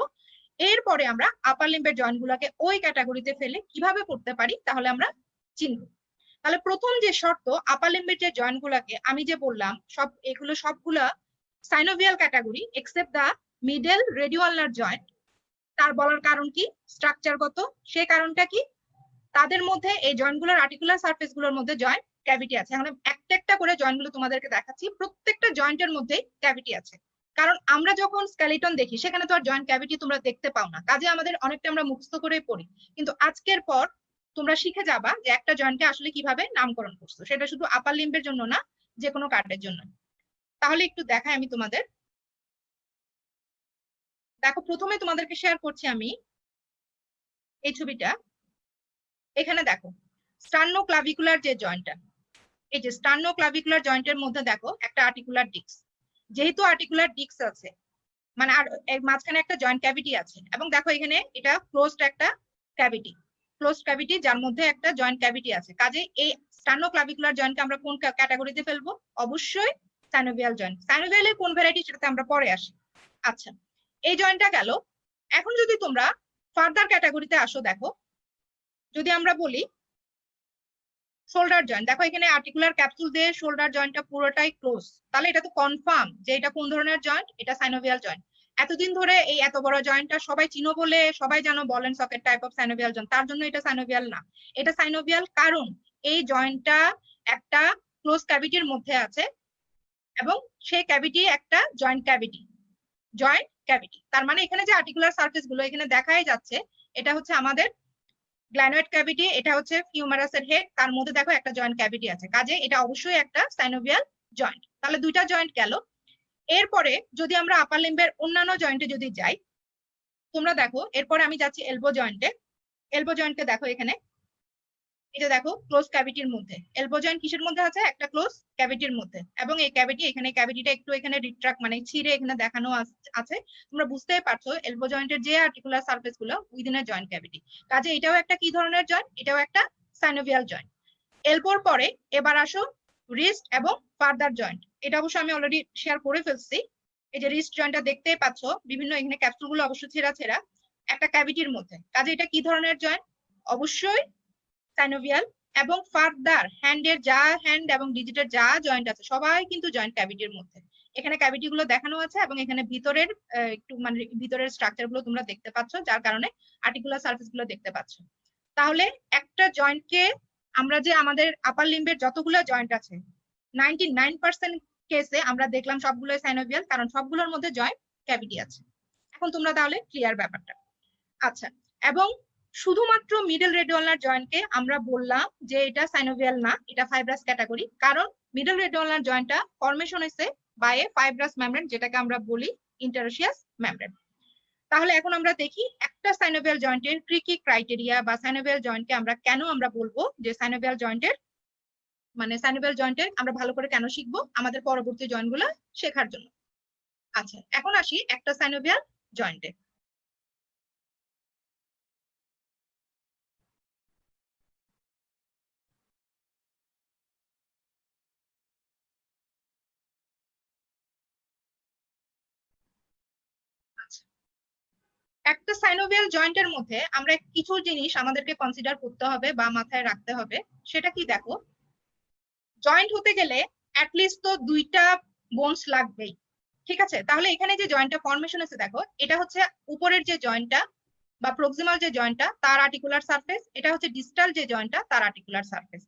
এরপরে আমরা আপার লিম্বের জয়েন্ট গুলাকে ওই ক্যাটাগরিতে ফেলে কিভাবে করতে পারি তাহলে আমরা চিনব। তাহলে প্রথম যে শর্ত, আপার লিম্বের যে জয়েন্ট গুলাকে আমি যে বললাম সব এগুলো সবগুলা synovial category except the middle radioulnar joint. তার বলার কারণ কি, স্ট্রাকচারগত, সেই কারণটা কি, তাদের মধ্যে এই জয়েন্ট গুলোর আর্টিকুলার সারফেস গুলোর মধ্যে জয়েন্ট ক্যাভিটি আছে। এখন একটা একটা করে জয়েন্ট গুলো তোমাদেরকে দেখাচ্ছি, প্রত্যেকটা জয়েন্টের মধ্যে ক্যাভিটি আছে। কারণ আমরা যখন স্কেলিটন দেখি সেখানে তো আর জয়েন্ট ক্যাভিটি তোমরা দেখতে পাও না, কাজে আমাদের অনেকটা আমরা মুখস্থ করেই পড়ি। কিন্তু আজকের পর তোমরা শিখে যাবা যে একটা জয়েন্টকে আসলে কিভাবে নামকরণ করছো, সেটা শুধু আপার লিম্বের জন্য না, যে কোনো কার্ডের জন্য। তাহলে একটু দেখাই আমি তোমাদের। দেখো প্রথমে তোমাদেরকে শেয়ার করছি আমি এই ছবিটা। এখানে দেখো স্টার্নোক্লাভিকুলার যে জয়েন্টটা, এই যে স্টার্নোক্লাভিকুলার জয়েন্টের মধ্যে দেখো একটা আর্টিকুলার ডিস্ক। যেহেতু আর্টিকুলার ডিস্ক আছে মানে আর মাঝখানে একটা জয়েন্ট ক্যাভিটি আছে, এবং দেখো এখানে এটা ক্লোজড একটা ক্যাভিটি, ক্লোজড ক্যাভিটি যার মধ্যে একটা জয়েন্ট ক্যাভিটি আছে। কাজে এই স্টার্নোক্লাভিকুলার জয়েন্টকে আমরা কোন ক্যাটাগরিতে ফেলবো, অবশ্যই সাইনোভিয়াল জয়েন্ট। সাইনোভিয়ালের কোন ভ্যারাইটি সেটাতে আমরা পরে আসি। আচ্ছা, এই জয়েন্টটা গেল। এখন যদি তোমরা ফার্দার ক্যাটাগরিতে আসো, দেখো যদি আমরা বলি শোল্ডার জয়েন্ট, দেখো এখানে আর্টিকুলার ক্যাপসুল দিয়ে শোল্ডার জয়েন্টটা পুরোটাই ক্লোজ, তাহলে এটা তো কনফার্ম যে এটা কোন ধরনের জয়েন্ট, এটা সাইনোভিয়াল জয়েন্ট। এতদিন ধরে এই এত বড় জয়েন্টটা সবাই চিনো বলে সবাই জানো ball and socket type of synovial joint, তার জন্য এটা সাইনোভিয়াল না। এটা সাইনোভিয়াল কারণ এই জয়েন্টটা একটা ক্লোজ ক্যাভিটির মধ্যে আছে, এবং সেই ক্যাভিটি একটা জয়েন্ট ক্যাভিটি, জয়েন্ট ক্যাভিটি। তার মানে এখানে যে আর্টিকুলার সারফেস গুলো এখানে দেখাই যাচ্ছে, এটা হচ্ছে আমাদের গ্ল্যানোয়েড ক্যাভিটি, এটা হচ্ছে ফিউমারাসের হেড, তার মধ্যে দেখো একটা জয়েন্ট ক্যাভিটি আছে। কাজে এটা অবশ্যই একটা সাইনোভিয়াল জয়েন্ট। তাহলে দুইটা জয়েন্ট গেল। এরপরে যদি আমরা আপার লিম্বের অন্যান্য জয়েন্টে যদি যাই, তোমরা দেখো এরপরে আমি যাচ্ছি এলবো জয়েন্টে। এলবো জয়েন্টকে দেখো এখানে, এটা দেখো ক্লোজ ক্যাভিটির মধ্যে। এলবো জয়েন্ট কিসের মধ্যে আছে, একটা ক্লোজ ক্যাভিটির মধ্যে, এবং এই ক্যাভিটি এখানে ক্যাভিটিটা একটু এখানে রিট্রাক্ট মানে ছিঁড়ে এখানে দেখানো আছে। তোমরা বুঝতেই পারছো এলবো জয়েন্টের যে আর্টিকুলার সারফেস গুলো উইদিন এ জয়েন্ট ক্যাভিটি। কাজে এটাও একটা কি ধরনের জয়েন্ট, এটাও একটা সাইনোভিয়াল জয়েন্ট। এলবোর পরে এবার আসো রিস্ট এবং ফার্দার জয়েন্ট। এটা অবশ্য আমি অলরেডি শেয়ার করে ফেলছি। এই যে রিস্ট জয়েন্টটা দেখতেই পাচ্ছ, বিভিন্ন এখানে ক্যাপসুল গুলো অবশ্য ছেঁড়া ছেঁড়া একটা ক্যাভিটির মধ্যে। কাজে এটা কি ধরনের জয়েন্ট, অবশ্যই সাইনোভিয়াল। এবং ফার্দার হ্যান্ডের যা হ্যান্ড এবং ডিজিটের যা জয়েন্ট আছে সবাই কিন্তু জয়েন্ট ক্যাভিটির মধ্যে। এখানে ক্যাভিটি গুলো দেখানো আছে, এবং এখানে ভিতরের একটু মানে ভিতরের স্ট্রাকচার গুলো তোমরা দেখতে পাচ্ছ, যার কারণে আর্টিকুলার সারফেস গুলো দেখতে পাচ্ছ। তাহলে একটা জয়েন্টকে আমরা যে আমাদের আপার লিম্বের যতগুলো জয়েন্ট আছে 99% কেসে আমরা দেখলাম সবগুলো সাইনোভিয়াল, কারণ সবগুলোর মধ্যে জয়েন্ট ক্যাভিটি আছে। এখন তোমরা তাহলে ক্লিয়ার ব্যাপারটা। আচ্ছা, এবং শুধুমাত্র মিডল রেডিওলার জয়েন্টকে আমরা বললাম যে এটা সাইনোভিয়াল না, এটা ফাইব্রাস ক্যাটাগরি, কারণ মিডল রেডিওলার জয়েন্টটা ফরমেশন হয়েছে বাই এ ফাইব্রাস মেমব্রেন, যেটাকে আমরা বলি ইন্টারোশিয়াস মেমব্রেন। তাহলে এখন আমরা দেখি একটা সাইনোভিয়াল জয়েন্টের কি কি ক্রাইটেরিয়া, বা সাইনোভিয়াল জয়েন্টকে আমরা কেন আমরা বলবো যে সাইনোভিয়াল জয়েন্টের মানে সাইনোভিয়াল জয়েন্টের আমরা ভালো করে কেন শিখবো আমাদের পরবর্তী জয়েন্ট গুলো শেখার জন্য। আচ্ছা, এখন আসি একটা সাইনোভিয়াল জয়েন্টে। একটা সাইনোভিয়াল জয়েন্টের মধ্যে আমরা কিছু জিনিস আমাদেরকে কনসিডার করতে হবে বা মাথায় রাখতে হবে। সেটা কি, দেখো জয়েন্ট হতে গেলে অ্যাটলিস্ট তো দুইটা বোনস লাগবেই, ঠিক আছে? তাহলে এখানে যে জয়েন্টটা ফরমেশন আছে দেখো, এটা হচ্ছে উপরের যে জয়েন্টটা, বা প্রক্সিমাল যে জয়েন্টটা তার আর্টিকুলার সারফেস, এটা হচ্ছে ডিস্টাল যে জয়েন্টটা তার আর্টিকুলার সারফেস।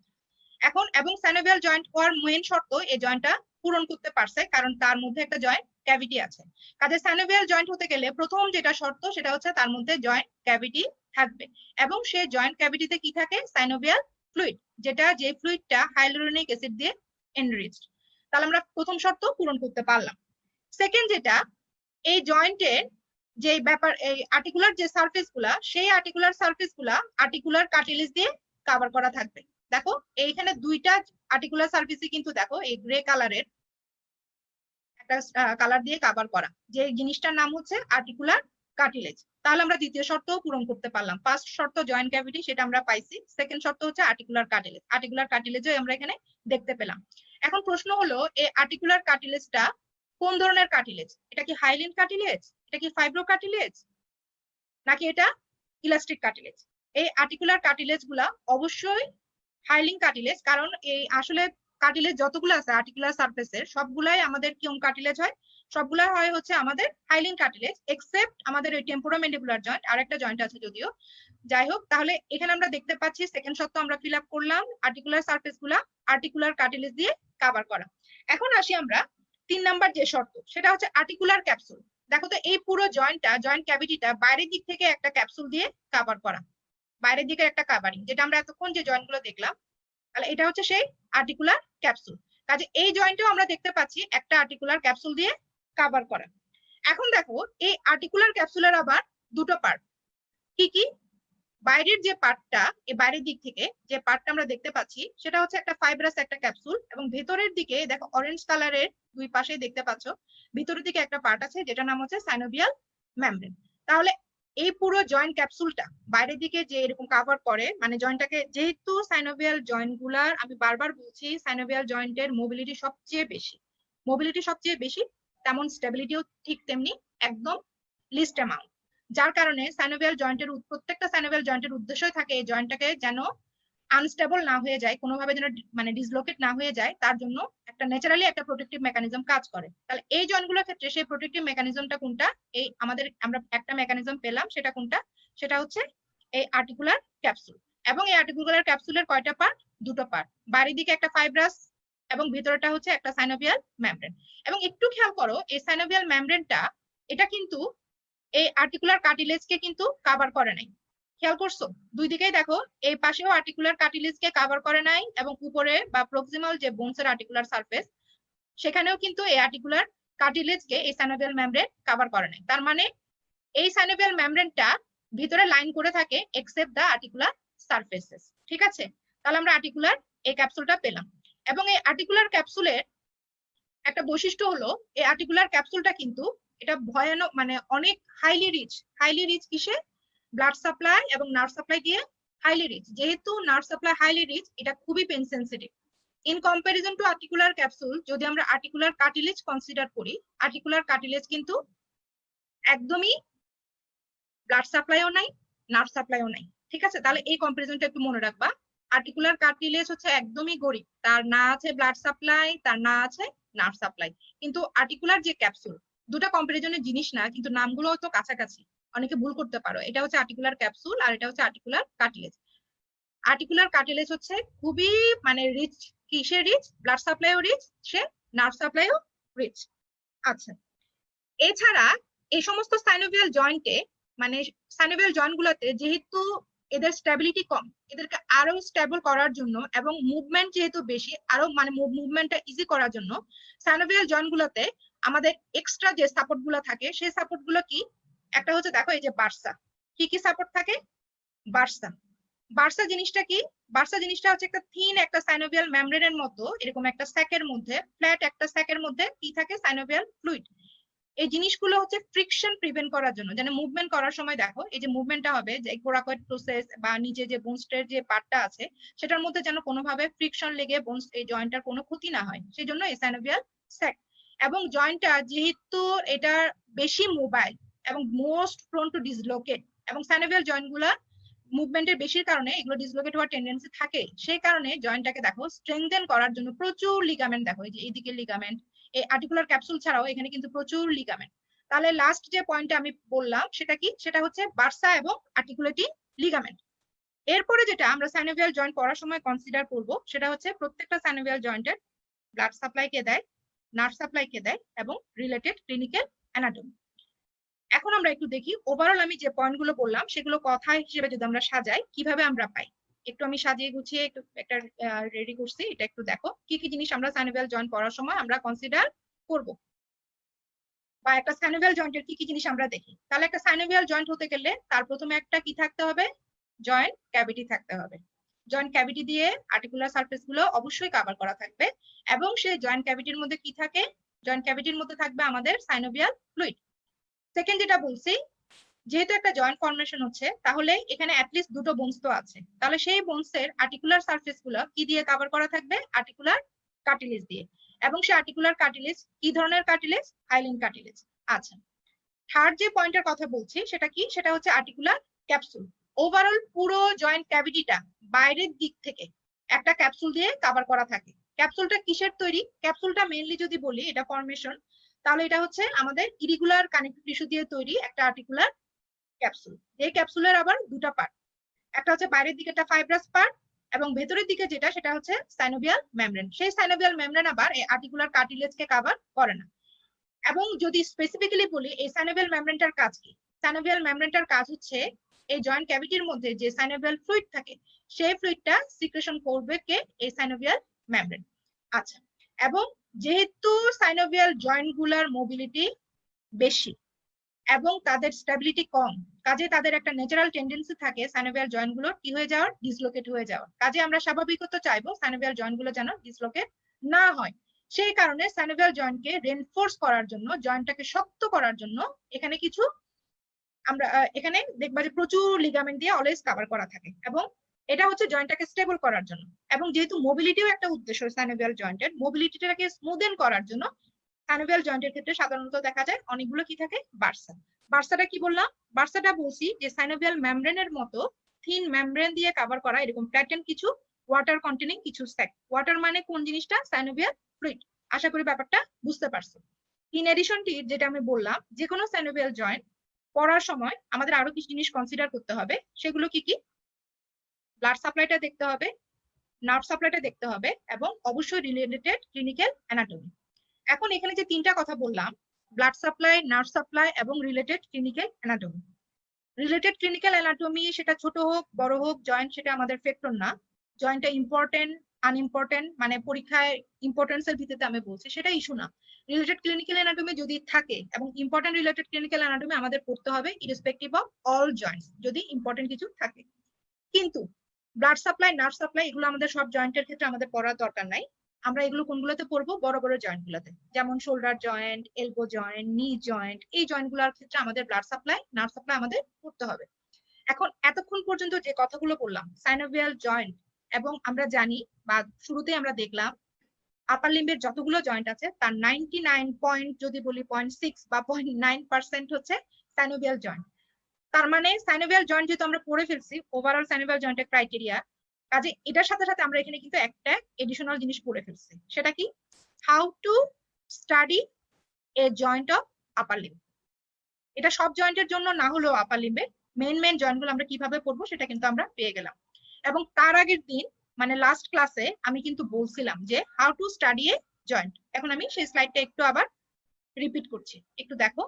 এখন এবং সাইনোভিয়াল জয়েন্ট হওয়ার মেইন শর্ত এই জয়েন্টটা পূরণ করতে পারছে, কারণ তার মধ্যে একটা জয়েন্ট ক্যাভিটি আছে। কাজে সাইনোভিয়াল জয়েন্ট হতে গেলে প্রথম যেটা শর্ত সেটা হচ্ছে তার মধ্যে জয়েন্ট ক্যাভিটি থাকবে, এবং সেই জয়েন্ট ক্যাভিটিতে কি থাকে? সাইনোভিয়াল ফ্লুইড, যেটা যে ফ্লুইডটা হাইলুরোনিক অ্যাসিড দিয়ে এনরিচড। তাহলে আমরা প্রথম শর্ত পূরণ করতে পারলাম। সেকেন্ড যেটা, এই জয়েন্টের যে ব্যাপার, এই আর্টিকুলার যে সারফেস গুলা, সেই আর্টিকুলার সারফেস গুলা আর্টিকুলার কার্টিলেজ দিয়ে কভার করা থাকবে। দেখো এইখানে দুইটা আর্টিকুলার সারফেসই কিন্তু দেখো এই গ্রে কালারের একটা কালার দিয়ে কভার করা, যে জিনিসটার নাম হচ্ছে আর্টিকুলার কার্টিলেজ। তাহলে আমরা দ্বিতীয় শর্তও পূরণ করতে পারলাম। ফার্স্ট শর্ত জয়েন্ট ক্যাভিটি, সেটা আমরা পাইছি। সেকেন্ড শর্ত হচ্ছে আর্টিকুলার কার্টিলেজ, আর্টিকুলার কার্টিলেজও আমরা এখানে দেখতে পেলাম। এখন প্রশ্ন হলো এই আর্টিকুলার কার্টিলেজটা কোন ধরনের কার্টিলেজ? এটা কি হাইলিন কার্টিলেজ, এটা কি ফাইব্রো কার্টিলেজ, নাকি এটা ইলাস্টিক কার্টিলেজ? এই আর্টিকুলার কার্টিলেজ গুলা অবশ্যই হাইলিন কার্টিলেজ, কারণ এই আসলে কার্টিলেজ যতগুলো আছে আর্টিকুলার সারফেসের সবগুলাই আমাদের কিউম কার্টিলেজ হয়, সবগুলাই হয় হচ্ছে আমাদের হাইলিন কার্টিলেজ, এক্সেপ্ট আমাদের ওই টেম্পোরোম্যান্ডিবুলার জয়েন্ট, আরেকটা জয়েন্ট আছে যদিও। যাই হোক, তাহলে এখানে আমরা দেখতে পাচ্ছি সেকেন্ড শর্ত আমরা ফিল আপ করলাম, আর্টিকুলার সারফেস গুলা আর্টিকুলার কার্টিলেজ দিয়ে কভার করা। এখন আসি আমরা 3 নাম্বার যে শর্ত, সেটা হচ্ছে আর্টিকুলার ক্যাপসুল। দেখো তো এই পুরো জয়েন্টটা, জয়েন্ট ক্যাভিটিটা বাইরের দিক থেকে একটা ক্যাপসুল দিয়ে কভার করা, বাইরের দিকে একটা কাভারিং, যেটা আমরা এতক্ষণ যে জয়েন্ট গুলো দেখলাম, তাহলে এটা হচ্ছে সেই আর্টিকুলার ক্যাপসুল। কাজে এই জয়েন্টেও আমরা দেখতে পাচ্ছি একটা আর্টিকুলার ক্যাপসুল দিয়ে কভার করা। এখন দেখো এই আর্টিকুলার ক্যাপসুলের আবার দুটো পার্ট, কি কি? বাইরের যে পার্টটা, এই বাইরের দিক থেকে যে পার্টটা আমরা দেখতে পাচ্ছি সেটা হচ্ছে একটা ফাইব্রাস একটা ক্যাপসুল, এবং ভেতরের দিকে দেখো অরেঞ্জ কালারের দুই পাশে দেখতে পাচ্ছ ভিতরের দিকে একটা পার্ট আছে যেটা নাম হচ্ছে সাইনোভিয়াল মেমব্রেন। তাহলে এই পুরো জয়েন্ট ক্যাপসুলটা বাইরের দিকে যে এরকম কভার করে, মানে জয়েন্টটাকে, যেহেতু সাইনোভিয়াল জয়েন্ট গুলার, আমি বারবার বলছি, সাইনোভিয়াল জয়েন্টের মোবিলিটি সবচেয়ে বেশি, তেমন স্টেবিলিটিও ঠিক তেমনি একদম লিস্ট অ্যামাউন্ট। যার কারণে সাইনোভিয়াল জয়েন্টের প্রত্যেকটা সাইনোভিয়াল জয়েন্টের উদ্দেশ্যই থাকে এই জয়েন্টটাকে যেন আনস্টেবল না হয়ে যায়, কোনোভাবে যেন মানে ডিসলোকেট না হয়ে যায়, তার জন্য একটা ন্যাচারালি একটা প্রোটেক্টিভ মেকানিজম কাজ করে। তাহলে এই জয়েন্টগুলোর ক্ষেত্রে সেই প্রোটেক্টিভ মেকানিজমটা কোনটা? এই আমরা একটা মেকানিজম পেলাম, সেটা কোনটা? সেটা হচ্ছে এই আর্টিকুলার ক্যাপসুল। এবং এই আর্টিকুলার ক্যাপসুলের কয়টা পার্ট? দুটো পার্ট, বাইরের দিকে একটা ফাইব্রাস এবং ভিতরটা হচ্ছে একটা সাইনোভিয়াল মেমব্রেন। এবং একটু খেয়াল করো, এই সাইনোভিয়াল মেমব্রেনটা এটা কিন্তু এই আর্টিকুলার কার্টিলেজকে কিন্তু কভার করে নাই। খেয়াল করছো? দুই দিকেই দেখো, এই পাশেও আর্টিকুলার কার্টিলেজকে কভার করে নাই, এবং উপরে বা প্রক্সিমাল যে বোনসের আর্টিকুলার সারফেস, সেখানেও কিন্তু এই আর্টিকুলার কার্টিলেজকে এই সাইনোভিয়াল মেমব্রেন কভার করে নাই। তার মানে এই সাইনোভিয়াল মেমব্রেনটা ভিতরে লাইন করে থাকে এক্সেপ্ট দা আর্টিকুলার সারফেসেস। ঠিক আছে? তাহলে আমরা আর্টিকুলার এই ক্যাপসুলটা পেলাম। এবং এই আর্টিকুলার ক্যাপসুলের একটা বৈশিষ্ট্য হলো, এই আর্টিকুলার ক্যাপসুলটা কিন্তু এটা ভয়ানক, মানে অনেক হাইলি রিচ কিসে? ব্লাড সাপ্লাই এবং নার্ভ সাপ্লাই দিয়ে হাইলি রিচ। যেহেতু নার্ভ সাপ্লাই হাইলি রিচ, এটা খুবই pain sensitive. In comparison to articular capsule, যদি আমরা আর্টিকুলার কার্টিলেজ কনসিডার করি, আর্টিকুলার কার্টিলেজ কিন্তু একদমই ব্লাড সাপ্লাইও নাই, নার্ভ সাপ্লাইও নাই। ঠিক আছে? তাহলে এই কম্পারিজনটা একটু মনে রাখবা। আর্টিকুলার কার্টিলেজ হচ্ছে একদমই গরিব, তার না আছে ব্লাড সাপ্লাই, তার না আছে নার্ভ সাপ্লাই। কিন্তু আর্টিকুলার যে ক্যাপসুল, দুটো কম্পারিজনের জিনিস না, কিন্তু নামগুলো তো কাছাকাছি, অনেকে ভুল করতে পারো। এটা হচ্ছে আর্টিকুলার ক্যাপসুল আর এটা হচ্ছে আর্টিকুলার কার্টিলেজ। আর্টিকুলার কার্টিলেজ হচ্ছে খুবই মানে রিচ, কিসে রিচ? ব্লাড সাপ্লাইও রিচ, সে নার্ভ সাপ্লাইও রিচ। আচ্ছা, এছাড়া এই সমস্ত সাইনোভিয়াল জয়েন্টে, মানে সাইনোভিয়াল জয়েন্ট গুলোতে যেহেতু এদের স্টেবিলিটি কম, এদেরকে আরো স্টেবল করার জন্য এবং মুভমেন্ট যেহেতু বেশি, আরো মানে মুভমেন্টটা ইজি করার জন্য সাইনোভিয়াল জয়েন্ট গুলোতে আমাদের এক্সট্রা যে সাপোর্ট গুলো থাকে, সেই সাপোর্ট গুলো কি? একটা হচ্ছে দেখো এই যে বার্সা, কি সাপোর্ট থাকে? বার্সা জিনিসটা কি? বার্সা জিনিসটা হচ্ছে একটা থিন একটা সাইনোভিয়াল মেমব্রেনের মতো, এরকম একটা স্যাকের মধ্যে, ফ্ল্যাট একটা স্যাকের মধ্যে কি থাকে? Synovial fluid. এই জিনিসগুলো হচ্ছে ফ্রিকশন প্রিভেন্ট করার জন্য, যেন মুভমেন্ট করার সময় দেখো এই যে মুভমেন্টটা হবে, যে কোরাকয়েড প্রসেস বা নিচে যে বোনস্টের যে পার্টটা আছে সেটার মধ্যে যেন কোনোভাবে ফ্রিকশন লেগে বোনস এই জয়েন্টটার কোনো ক্ষতি না হয়, সেই জন্য এই সাইনোভিয়াল স্যাক। এবং জয়েন্টটা যেহেতু এটা বেশি মোবাইল এবং মোস্ট প্রোন টু ডিসলোকেট, এবং সাইনোভিয়াল জয়েন্ট গুলা মুভমেন্টের বেশির কারণে এগুলো ডিসলোকেট হওয়ার টেন্ডেন্সি থাকে, সেই কারণে জয়েন্টটাকে দেখো স্ট্রেংথেন করার জন্য প্রচুর লিগামেন্ট, দেখো এই যে এইদিকে লিগামেন্ট, এই আর্টিকুলার ক্যাপসুল ছাড়াও এখানে কিন্তু প্রচুর লিগামেন্ট। তাহলে লাস্ট যে পয়েন্টটা আমি বললাম সেটা কি, সেটা হচ্ছে বার্সা এবং আর্টিকুলেটিং লিগামেন্ট। এরপরে যেটা আমরা সাইনোভিয়াল জয়েন্ট পড়ার সময় কনসিডার করব সেটা হচ্ছে প্রত্যেকটা সাইনোভিয়াল জয়েন্টের ব্লাড সাপ্লাই কে দেয়, নার্ভ সাপ্লাই কে দেয় এবং রিলেটেড ক্লিনিক্যাল অ্যানাটমি। এখন আমরা একটু দেখি ওভারঅল আমি যে পয়েন্টগুলো বললাম সেগুলো কথা হিসেবে যদি আমরা সাজাই কিভাবে আমরা পাই। একটু আমি সাজিয়ে গুছিয়ে একটু একটা রেডি করছি, এটা একটু দেখো কি কি জিনিস আমরা সাইনোভিয়াল জয়েন্ট পড়ার সময় আমরা কনসিডার করব, বা একটা সাইনোভিয়াল জয়েন্টের কি কি জিনিস আমরা দেখি। তাহলে একটা সাইনোভিয়াল জয়েন্ট হতে গেলে তার প্রথমে একটা কি থাকতে হবে, জয়েন্ট ক্যাভিটি থাকতে হবে। জয়েন্ট ক্যাভিটি দিয়ে আর্টিকুলার সারফেস গুলো অবশ্যই কভার করা থাকবে এবং সেই জয়েন্ট ক্যাভিটির মধ্যে কি থাকে, জয়েন্ট ক্যাভিটির মধ্যে থাকবে আমাদের সাইনোভিয়াল ফ্লুইড। সেকেন্ড যেটা বলছি, যেহেতু একটা জয়েন্ট ফর্মেশন হচ্ছে তাহলে এখানে অ্যাটলিস্ট দুটো বোনস তো আছে, তাহলে সেই বোনসের আর্টিকুলার সারফেস গুলো কি দিয়ে কভার করা থাকবে, আর্টিকুলার কার্টিলেজ দিয়ে। এবং সেই আর্টিকুলার কার্টিলেজ কি ধরনের কার্টিলেজ, হাইলিন কার্টিলেজ। আচ্ছা, থার্ড যে পয়েন্টের কথা বলছি সেটা কি, সেটা হচ্ছে আর্টিকুলার ক্যাপসুল। ওভারঅল পুরো জয়েন্ট ক্যাভিটিটা বাইরের দিক থেকে একটা ক্যাপসুল দিয়ে কভার করা থাকে। ক্যাপসুলটা কিসের তৈরি, ক্যাপসুলটা মেইনলি যদি বলি এটা ফরমেশন, তাহলে এটা হচ্ছে আমাদের ইরিগুলার কানেক্টিভ টিস্যু দিয়ে তৈরি একটা আর্টিকুলার ক্যাপসুল। এই ক্যাপসুলের আবার দুটো পার্ট, একটা হচ্ছে বাইরের দিকে একটা ফাইব্রাস পার্ট এবং ভেতরের দিকে যেটা সেটা হচ্ছে সাইনোভিয়াল মেমব্রেন। সেই সাইনোভিয়াল মেমব্রেন আবার এই আর্টিকুলার কার্টিলেজকে কভার করে না। এবং যদি স্পেসিফিক্যালি বলি এই সাইনোভিয়াল মেমব্রেনটার কাজ কি, সাইনোভিয়াল মেমব্রেনটার কাজ হচ্ছে এই জয়েন্ট ক্যাভিটির মধ্যে যে সাইনোভিয়াল ফ্লুইড থাকে সেই ফ্লুইডটা সিক্রেশন করবে কে, এই সাইনোভিয়াল মেমব্রেন। আচ্ছা, এবং যেহেতু সাইনোভিয়াল জয়েন্ট গুলার মোবিলিটি বেশি এবং তাদের স্টেবিলিটি কম, কাজে তাদের একটা ন্যাচারাল টেন্ডেন্সি থাকে সাইনোভিয়াল জয়েন্ট গুলো কি হয়ে যাওয়ার, ডিসলোকেট হয়ে যাওয়ার। কাজে আমরা স্বাভাবিকত চাইবো সাইনোভিয়াল জয়েন্ট গুলো যেন ডিসলোকেট না হয়। সেই কারণে সাইনোভিয়াল জয়েন্টকে রেনফোর্স করার জন্য, জয়েন্টটাকে শক্ত করার জন্য এখানে কিছু আমরা এখানে দেখবা যে প্রচুর লিগামেন্ট দিয়ে অলওয়েজ কভার করা থাকে এবং এটা হচ্ছে জয়েন্টটাকে স্টেবল করার জন্য। এবং যেহেতু মোবিলিটিও একটা উদ্দেশ্য সাইনোভিয়াল জয়েন্টের, মোবিলিটিটাকে স্মুদেন করার জন্য সাইনোভিয়াল জয়েন্টের ক্ষেত্রে সাধারণত দেখা যায় অনেকগুলো কি থাকে, বার্সা। বার্সাটা কি বললাম, বার্সাটা বলছি যে সাইনোভিয়াল মেমব্রেনের মতো থিন মেমব্রেন দিয়ে কভার করা এরকম প্যাটার্ন কিছু ওয়াটার কন্টেনিং কিছু স্যাক। ওয়াটার মানে কোন জিনিসটা, সাইনোভিয়াল ফ্লুইড। আশা করি ব্যাপারটা বুঝতে পারছো। ইন এডিশন টি যেটা আমি বললাম, যে কোনো সাইনোভিয়াল জয়েন্ট পড়ার সময় আমাদের আরো কিছু জিনিস কনসিডার করতে হবে। সেগুলো কি কি, ব্লাড সাপ্লাইটা দেখতে হবে, নার্ভ সাপ্লাইটা দেখতে হবে এবং অবশ্যই রিলেটেড ক্লিনিক্যাল অ্যানাটমি। এখন এখানে যে তিনটা কথা বললাম, ব্লাড সাপ্লাই, নার্ভ সাপ্লাই এবং related clinical anatomy. Related clinical anatomy সেটা ছোট হোক বড় হোক জয়েন্ট, সেটা আমাদের ফ্যাক্টর না। জয়েন্টটা ইম্পর্টেন্ট আনইম্পর্টেন্ট মানে পরীক্ষায় ইম্পর্টেন্সের ভিত্তিতে আমি বলছি সেটা ইস্যু না। রিলেটেড ক্লিনিক্যাল অ্যানাটমি যদি থাকে এবং ইম্পর্টেন্ট রিলেটেড ক্লিনিক্যাল অ্যানাটমি আমাদের পড়তে হবে ইরেসপেক্টিভ অফ অল জয়েন্টস যদি ইম্পর্টেন্ট কিছু থাকে। কিন্তু ব্লাড সাপ্লাই, নার্ভ সাপ্লাই এগুলো আমাদের সব জয়েন্টের ক্ষেত্রে আমাদের পড়ার দরকার নাই। আমরা এগুলো কোনগুলোতে পড়বো, বড় বড় জয়েন্ট গুলোতে, যেমন শোল্ডার জয়েন্ট, এলবো জয়েন্ট, নি জয়েন্ট। এই জয়েন্ট গুলোর ক্ষেত্রে আমাদের ব্লাড সাপ্লাই, নার্ভ সাপ্লাই আমাদের পড়তে হবে। এখন এতক্ষণ পর্যন্ত যে কথাগুলো বললাম সাইনোভিয়াল জয়েন্ট, এবং আমরা জানি বা শুরুতে আমরা দেখলাম আপার লিম্বের যতগুলো জয়েন্ট আছে তার 99 পয়েন্ট যদি বলি 0.6 বা 0.9% হচ্ছে সাইনোভিয়াল জয়েন্ট। তার মানে সাইনোভিয়াল জয়েন্ট যেহেতু আমরা পড়ে ফেলছি ওভারঅল সাইনোভিয়াল জয়েন্টের ক্রাইটেরিয়া, কাজে এটার সাথে সাথে আমরা এখানে কিন্তু একটা এডিশনাল জিনিস পড়ে ফেলছি। সেটা কি, how to study A joint of upper limb. এটা সব জয়েন্টের জন্য না হলেও আপার লিম্বে মেন জয়েন্ট গুলো আমরা কিভাবে পড়বো সেটা কিন্তু আমরা পেয়ে গেলাম। এবং তার আগের দিন মানে লাস্ট ক্লাসে আমি কিন্তু বলছিলাম যে how to study A joint. এখন আমি সেই স্লাইডটা একটু আবার রিপিট করছি, একটু দেখো।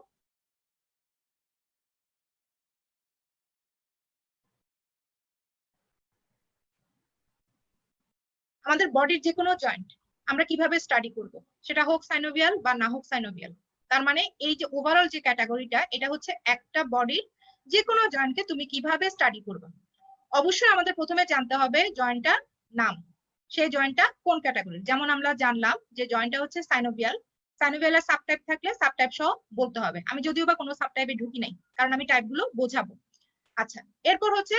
আমাদের বডির যে কোনো জয়েন্ট আমরা কিভাবে স্টাডি করব, সেটা হোক সাইনোভিয়াল বা না হোক সাইনোভিয়াল। তার মানে এই যে ওভারঅল যে ক্যাটাগরিটা, এটা হচ্ছে একটা বডির যে কোনো জয়েন্টকে তুমি কিভাবে স্টাডি করবে। অবশ্যই আমাদের প্রথমে জানতে হবে জয়েন্টটার নাম, সেই জয়েন্টটা কোন ক্যাটাগরির। যেমন আমরা জানলাম যে জয়েন্টটা হচ্ছে সাইনোভিয়াল, সাইনোভিয়ালের সাবটাইপ থাকলে সাবটাইপ সহ বলতে হবে। আমি যদিও বা কোনো সাবটাইপে ঢুকি নাই কারণ আমি টাইপ গুলো বোঝাবো। আচ্ছা, এরপর হচ্ছে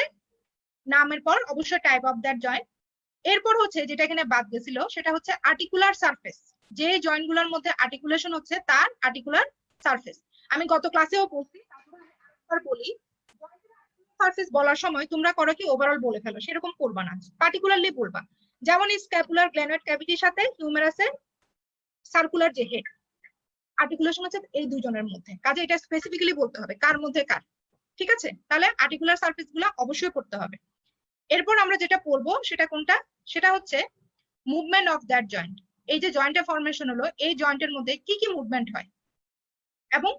নামের পর অবশ্যই টাইপ অফ দ্যাট জয়েন্ট। এরপর হচ্ছে যেটা এখানে বাদ গেছিল সেটা হচ্ছে আর্টিকুলার সারফেস, যে জয়েন্ট গুলোর মধ্যে আর্টিকুলেশন হচ্ছে তার আর্টিকুলার সারফেস। আমি গত ক্লাসেও বলছি, তারপর বলি, সারফেস বলার সময় তোমরা করো কি ওভারঅল বলে ফেলো, সেরকম করবা না, পার্টিকুলারলি বলবা। যেমন স্ক্যাপুলার গ্ল্যানোয়েড ক্যাভিটির সাথে হিউমেরাসের সার্কুলার যে হেড, আর্টিকুলেশন হচ্ছে এই দুইজনের মধ্যে, কাজে এটা স্পেসিফিক্যালি বলতে হবে কার মধ্যে কার। ঠিক আছে, তাহলে আর্টিকুলার সারফেস গুলা অবশ্যই পড়তে হবে। এরপর আমরা যেটা পড়বো সেটা কোনটা, সেটা হচ্ছে মুভমেন্ট অফ দ্যাট জয়েন্ট। এই যে জয়েন্টের ফরমেশন হলো, এই জয়েন্টের মধ্যে কি কি মুভমেন্ট হয়, এবং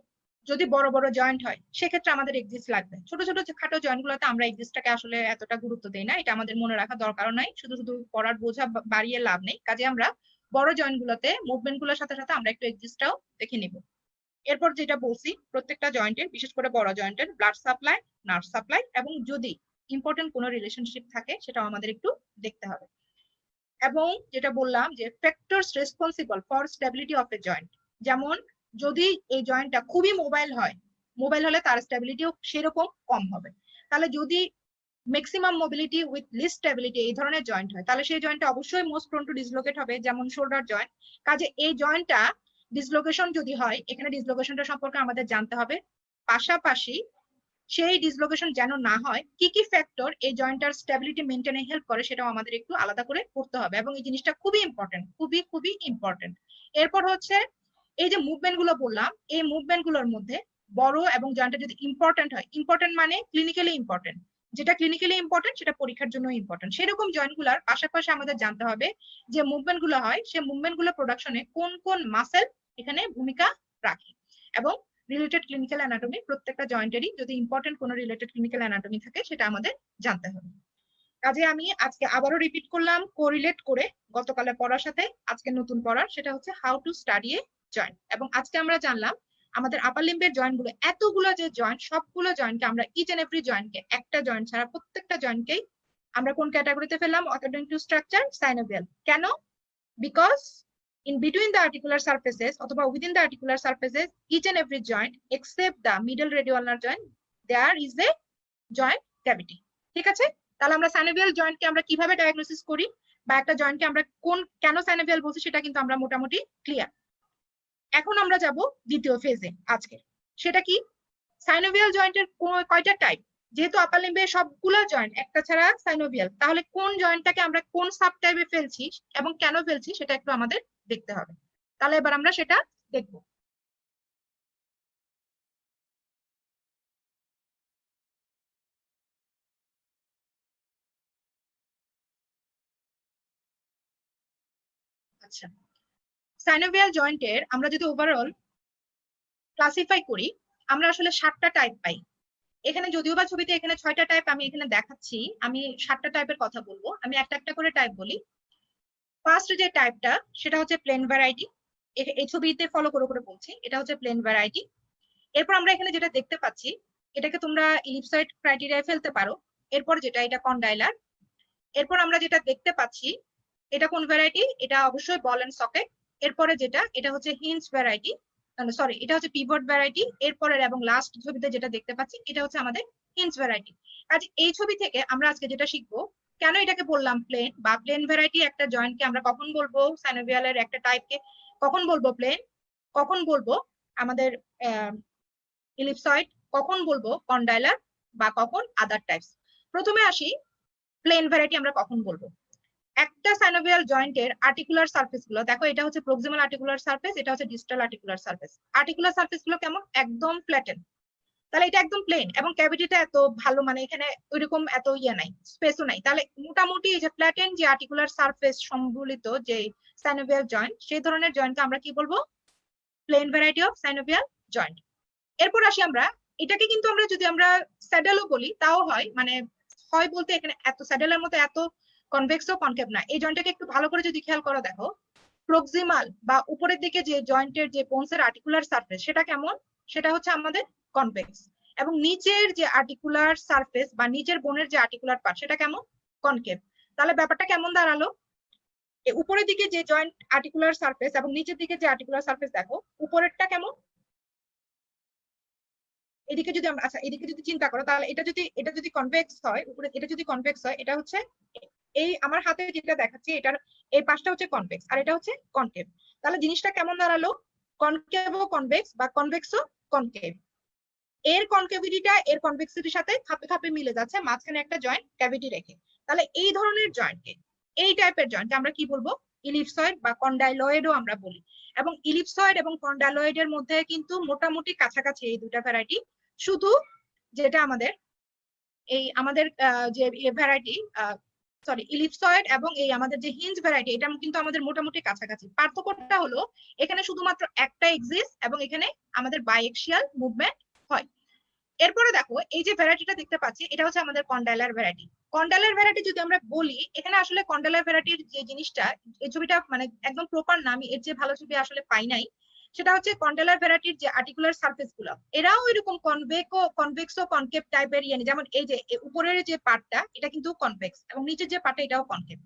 যদি বড় বড় জয়েন্ট হয় সেক্ষেত্রে আমাদের এক্সিস্ট লাগবে। ছোট ছোট খাটো জয়েন্ট গুলোতে আমরা এক্সিস্টটাকে আসলে এতটা গুরুত্ব দেই না, এটা আমাদের মনে রাখা দরকারও নাই, শুধু শুধু পড়ার বোঝা বাড়িয়ে লাভ নেই। কাজে আমরা বড় জয়েন্ট গুলোতে মুভমেন্ট গুলোর সাথে সাথে আমরা একটু এক্সিস্টটাও দেখে নিব। এরপর যেটা বলছি, প্রত্যেকটা জয়েন্টের, বিশেষ করে বড় জয়েন্টের ব্লাড সাপ্লাই, নার্ভ সাপ্লাই, এবং যদি ইম্পর্টেন্ট কোনো রিলেশনশিপ থাকে সেটাও আমাদের একটু দেখতে হবে। এবং যেটা বললাম যে factors responsible for stability of A joint, যেমন যদি এই জয়েন্টটা খুবই মোবাইল হয়, মোবাইল হলে তার স্টেবিলিটিও সেরকম কম হবে। তাহলে যদি maximum mobility with least stability এই ধরনের জয়েন্ট হয়, তাহলে সেই জয়েন্টটা অবশ্যই মোস্ট প্রোন টু ডিসলোকেট হবে, যেমন শোল্ডার জয়েন্ট। কাজে এই জয়েন্টটা ডিসলোকেশন যদি হয়, এখানে ডিসলোকেশনটা সম্পর্কে আমাদের জানতে হবে। পাশাপাশি সেই ডিসলোকেশন যেন না হয়, কি কি ফ্যাক্টর এই জয়েন্টার স্টেবিলিটি মেইনটেইনে হেল্প করে সেটাও আমাদের একটু আলাদা করে পড়তে হবে, এবং এই জিনিসটা খুবই ইম্পর্টেন্ট, খুবই খুবই ইম্পর্টেন্ট। এরপর হচ্ছে এই যে মুভমেন্ট গুলো বললাম, এই মুভমেন্ট গুলোর মধ্যে বড় এবং জয়েন্টটা যদি ইম্পর্টেন্ট হয়, ইম্পর্টেন্ট মানে ক্লিনিক্যালি ইম্পর্টেন্ট, যেটা ক্লিনিক্যালি ইম্পর্টেন্ট সেটা পরীক্ষার জন্য ইম্পর্টেন্ট, সেরকম জয়েন্ট গুলার পাশাপাশি আমাদের জানতে হবে যে মুভমেন্ট গুলো হয়, সে মুভমেন্ট গুলো প্রোডাকশনে কোন কোন মাসেল এখানে ভূমিকা রাখে, এবং রিলেটেড ক্লিনিক্যাল অ্যানাটমি, প্রত্যেকটা জয়েন্টেরই যদি ইম্পর্টেন্ট কোনো রিলেটেড ক্লিনিক্যাল অ্যানাটমি থাকে সেটা আমাদের জানতে হবে। কাজে আমি আজকে আবারও রিপিট করলাম কোরিলেট করে গতকালের পড়ার সাথে আজকে নতুন পড়ার, সেটা হচ্ছে how to study A joint. এবং আজকে আমরা জানলাম আমাদের আপার লিম্বের জয়েন্ট গুলো, এতগুলো যে জয়েন্ট, সবগুলো জয়েন্টকে আমরা ইচ এন্ড এভরি জয়েন্টকে, একটা জয়েন্ট ছাড়া প্রত্যেকটা জয়েন্টকেই আমরা কোন ক্যাটাগরিতে ফেললাম, অ্যাকর্ডিং টু স্ট্রাকচার সাইনোভিয়াল। কেন? Because in between the articular surfaces অথবা within the articular surfaces each and every joint except the middle radioulnar joint there is a joint cavity। ঠিক আছে, তাহলে আমরা সাইনোভিয়াল জয়েন্টকে আমরা কিভাবে ডায়াগনোসিস করি, বা একটা জয়েন্টকে আমরা কোন কেন সাইনোভিয়াল বলছি সেটা কিন্তু আমরা মোটামুটি ক্লিয়ার। এখন আমরা যাব দ্বিতীয় ফেজে আজকে, সেটা কি, সাইনোভিয়াল জয়েন্টের কয়টা টাইপ। যেহেতু আপার লিম্বে সবগুলো জয়েন্ট একটা ছাড়া সাইনোভিয়াল, তাহলে কোন জয়েন্টটাকে আমরা কোন সাব টাইপে ফেলছি এবং কেন ফেলছি সেটা একটু আমাদের দেখতে হবে। তাহলে এবার আমরা সেটা দেখব। আচ্ছা, সাইনোভিয়াল জয়েন্টের আমরা যদি ওভারঅল ক্লাসিফাই করি, আমরা আসলে 7টা টাইপ পাই। এখানে যদিও বা ছবিতে এখানে 6টা টাইপ আমি এখানে দেখাচ্ছি, আমি 7টা টাইপের কথা বলবো, আমি একটা একটা করে টাইপ বলি। ফার্স্ট যে টাইপটা সেটা হচ্ছে প্লেন ভ্যারাইটি, এই ছবিতে ফলো করে করে বলছি, এটা হচ্ছে প্লেন ভ্যারাইটি। এরপর আমরা এখানে যেটা দেখতে পাচ্ছি এটাকে তোমরা ইলিপসয়েড ক্রাইটেরিয়ায় ফেলতে পারো। এরপর যেটা, এটা কন্ডাইলার। এরপর আমরা যেটা দেখতে পাচ্ছি এটা কোন ভ্যারাইটি, এটা অবশ্যই বল এন্ড সকেট। এরপরে যেটা, এটা হচ্ছে হিঞ্জ ভ্যারাইটি, সরি এটা হচ্ছে পিভট ভ্যারাইটি। এরপরের এবং লাস্ট ছবিতে যেটা দেখতে পাচ্ছি এটা হচ্ছে আমাদের হিঞ্জ ভ্যারাইটি। কাজে এই ছবি থেকে আমরা আজকে যেটা শিখবো, কেন এটাকে বললাম প্লেন বা প্লেন ভ্যারাইটি, একটা জয়েন্টকে আমরা কখন বলবো সাইনোভিয়ালের একটা টাইপকে কখন বলবো প্লেন, কখন বলবো আমাদের ইলিপসয়েড, কখন বলবো কন্ডাইলার, বা কখন আদার টাইপস। প্রথমে আসি প্লেন ভ্যারাইটি আমরা কখন বলবো। একটা সাইনোভিয়াল জয়েন্টের আর্টিকুলার সারফেস গুলো দেখো, এটা হচ্ছে প্রক্সিমাল আর্টিকুলার সারফেস, এটা হচ্ছে distal articular surface. Articular surface গুলো কেমন, একদম ফ্ল্যাটেন, তাহলে এটা একদম প্লেন, এবং ক্যাভিটিটা এত ভালো, মানে এখানে ওইরকম এত ইয়ে নাই, স্পেসও নাই। তাহলে মোটামুটি এই যে ফ্ল্যাটেন যে আর্টিকুলার সারফেস সম্বলিত যে সাইনোভিয়াল জয়েন্ট, সেই ধরনের জয়েন্টকে আমরা কি বলবো, plane variety of synovial joint. এরপর আসি আমরা, এটাকে কিন্তু আমরা যদি আমরা স্যাডেলও বলি তাও হয়, মানে হয় বলতে এখানে এত স্যাডেলের মতো এত কনভেক্স ও কনকেভ না। এই জয়েন্টটাকে একটু ভালো করে যদি খেয়াল করো, দেখো প্রক্সিমাল বা উপরের দিকে যে জয়েন্টের যে বোনসের আর্টিকুলার সারফেস সেটা কেমন, সেটা হচ্ছে আমাদের কনভেক্স, এবং নিচের যে আর্টিকুলার সারফেস বা নিচের বোনের যে আর্টিকুলার পার্ট সেটা কেমন, কনকেভ। তাহলে ব্যাপারটা কেমন দাঁড়ালো, উপরের দিকে যে জয়েন্ট আর্টিকুলার সারফেস এবং নিচের দিকে যে আর্টিকুলার সারফেস, দেখো উপরেরটা কেমন, এদিকে যদি আমরা, আচ্ছা এদিকে যদি চিন্তা করো, তাহলে এটা যদি কনভেক্স হয়, উপরে এটা যদি কনভেক্স হয়, এটা হচ্ছে এই আমার হাতে যেটা দেখাচ্ছি এটার এই পাশটা হচ্ছে কনভেক্স আর এটা হচ্ছে কনকেভ। তাহলে জিনিসটা কেমন দাঁড়ালো, কনকেভ ও কনভেক্স বা কনভেক্স ও কনকেভ। এর কনকেভিটিটা এর কনভেক্সিটির সাথে খাপে খাপে মিলে যাচ্ছে, মাঝখানে একটা জয়েন্ট ক্যাভিটি রেখে। তাহলে এই ধরনের জয়েন্টকে, এই টাইপের জয়েন্ট আমরা কি বলবো, ইলিপসয়েড বা কন্ডাইলয়েডও আমরা বলি। এবং ইলিপসয়েড এবং কন্ডালয়েড এর মধ্যে কিন্তু মোটামুটি কাছাকাছি এই দুটা ভ্যারাইটি। শুধু যেটা আমাদের যে ভ্যারাইটি সরি ইলিপসয়েড এবং এই আমাদের যে হিঞ্জ ভ্যারাইটি, এটা কিন্তু আমাদের মোটামুটি কাছাকাছি। পার্থক্যটা হলো এখানে শুধুমাত্র একটা এক্সিস্ট এবং এখানে আমাদের বাইএক্সিয়াল মুভমেন্ট হয়। এরপরে দেখো এই যে ভ্যারাইটিটা দেখতে পাচ্ছি, এটা হচ্ছে আমাদের কন্ডাইলার ভ্যারাইটি। কন্ডাইলার ভ্যারাইটি যদি আমরা বলি, এখানে আসলে কন্ডাইলার ভ্যারাইটির যে জিনিসটা, এই ছবিটা মানে একদম প্রপার না, আমি এর যে ভালো ছবি আসলে পাই নাই, সেটা হচ্ছে কন্ডাইলার ভ্যারাইটির যে আর্টিকুলার সারফেস গুলো, এরাও এরকম কনভেক্স ও কনকেভ টাইপের, যেমন এই যে উপরের যে পার্টটা এটা কিন্তু কনভেক্স এবং নিচের যে পার্টটা এটাও কনকেভ।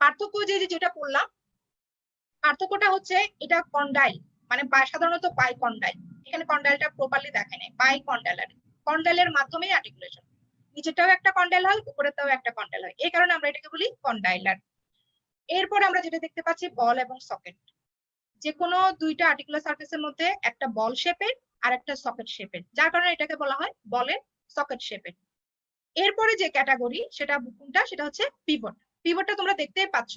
পার্থক্য যেটা বললাম, পার্থক্যটা হচ্ছে এটা কন্ডাইল, মানে সাধারণত বাই কন্ডাইল, এখানে কন্ডাইলটা প্রপারলি দেখে নেই, বাই কন্ডাইলার, কন্ডাইলের মাধ্যমেই আর্টিকুলেশন, নিচেরটাও একটা কন্ডাইল হয়, উপরেরটাও একটা কন্ডাইল হয়, এই কারণে আমরা এটাকে বলি কন্ডাইলার। এরপর আমরা যেটা দেখতে পাচ্ছি বল এবং সকেট, যে কোনো দুইটা আর্টিকুলার সারফেসের মধ্যে একটা বল শেপের আর একটা সকেট শেপের, যার কারণে এটাকে বলা হয় বলের সকেট শেপের। এরপরে যে ক্যাটাগরি সেটা কোনটা, সেটা হচ্ছে পিভট। পিভটটা তোমরা দেখতেই পাচ্ছ,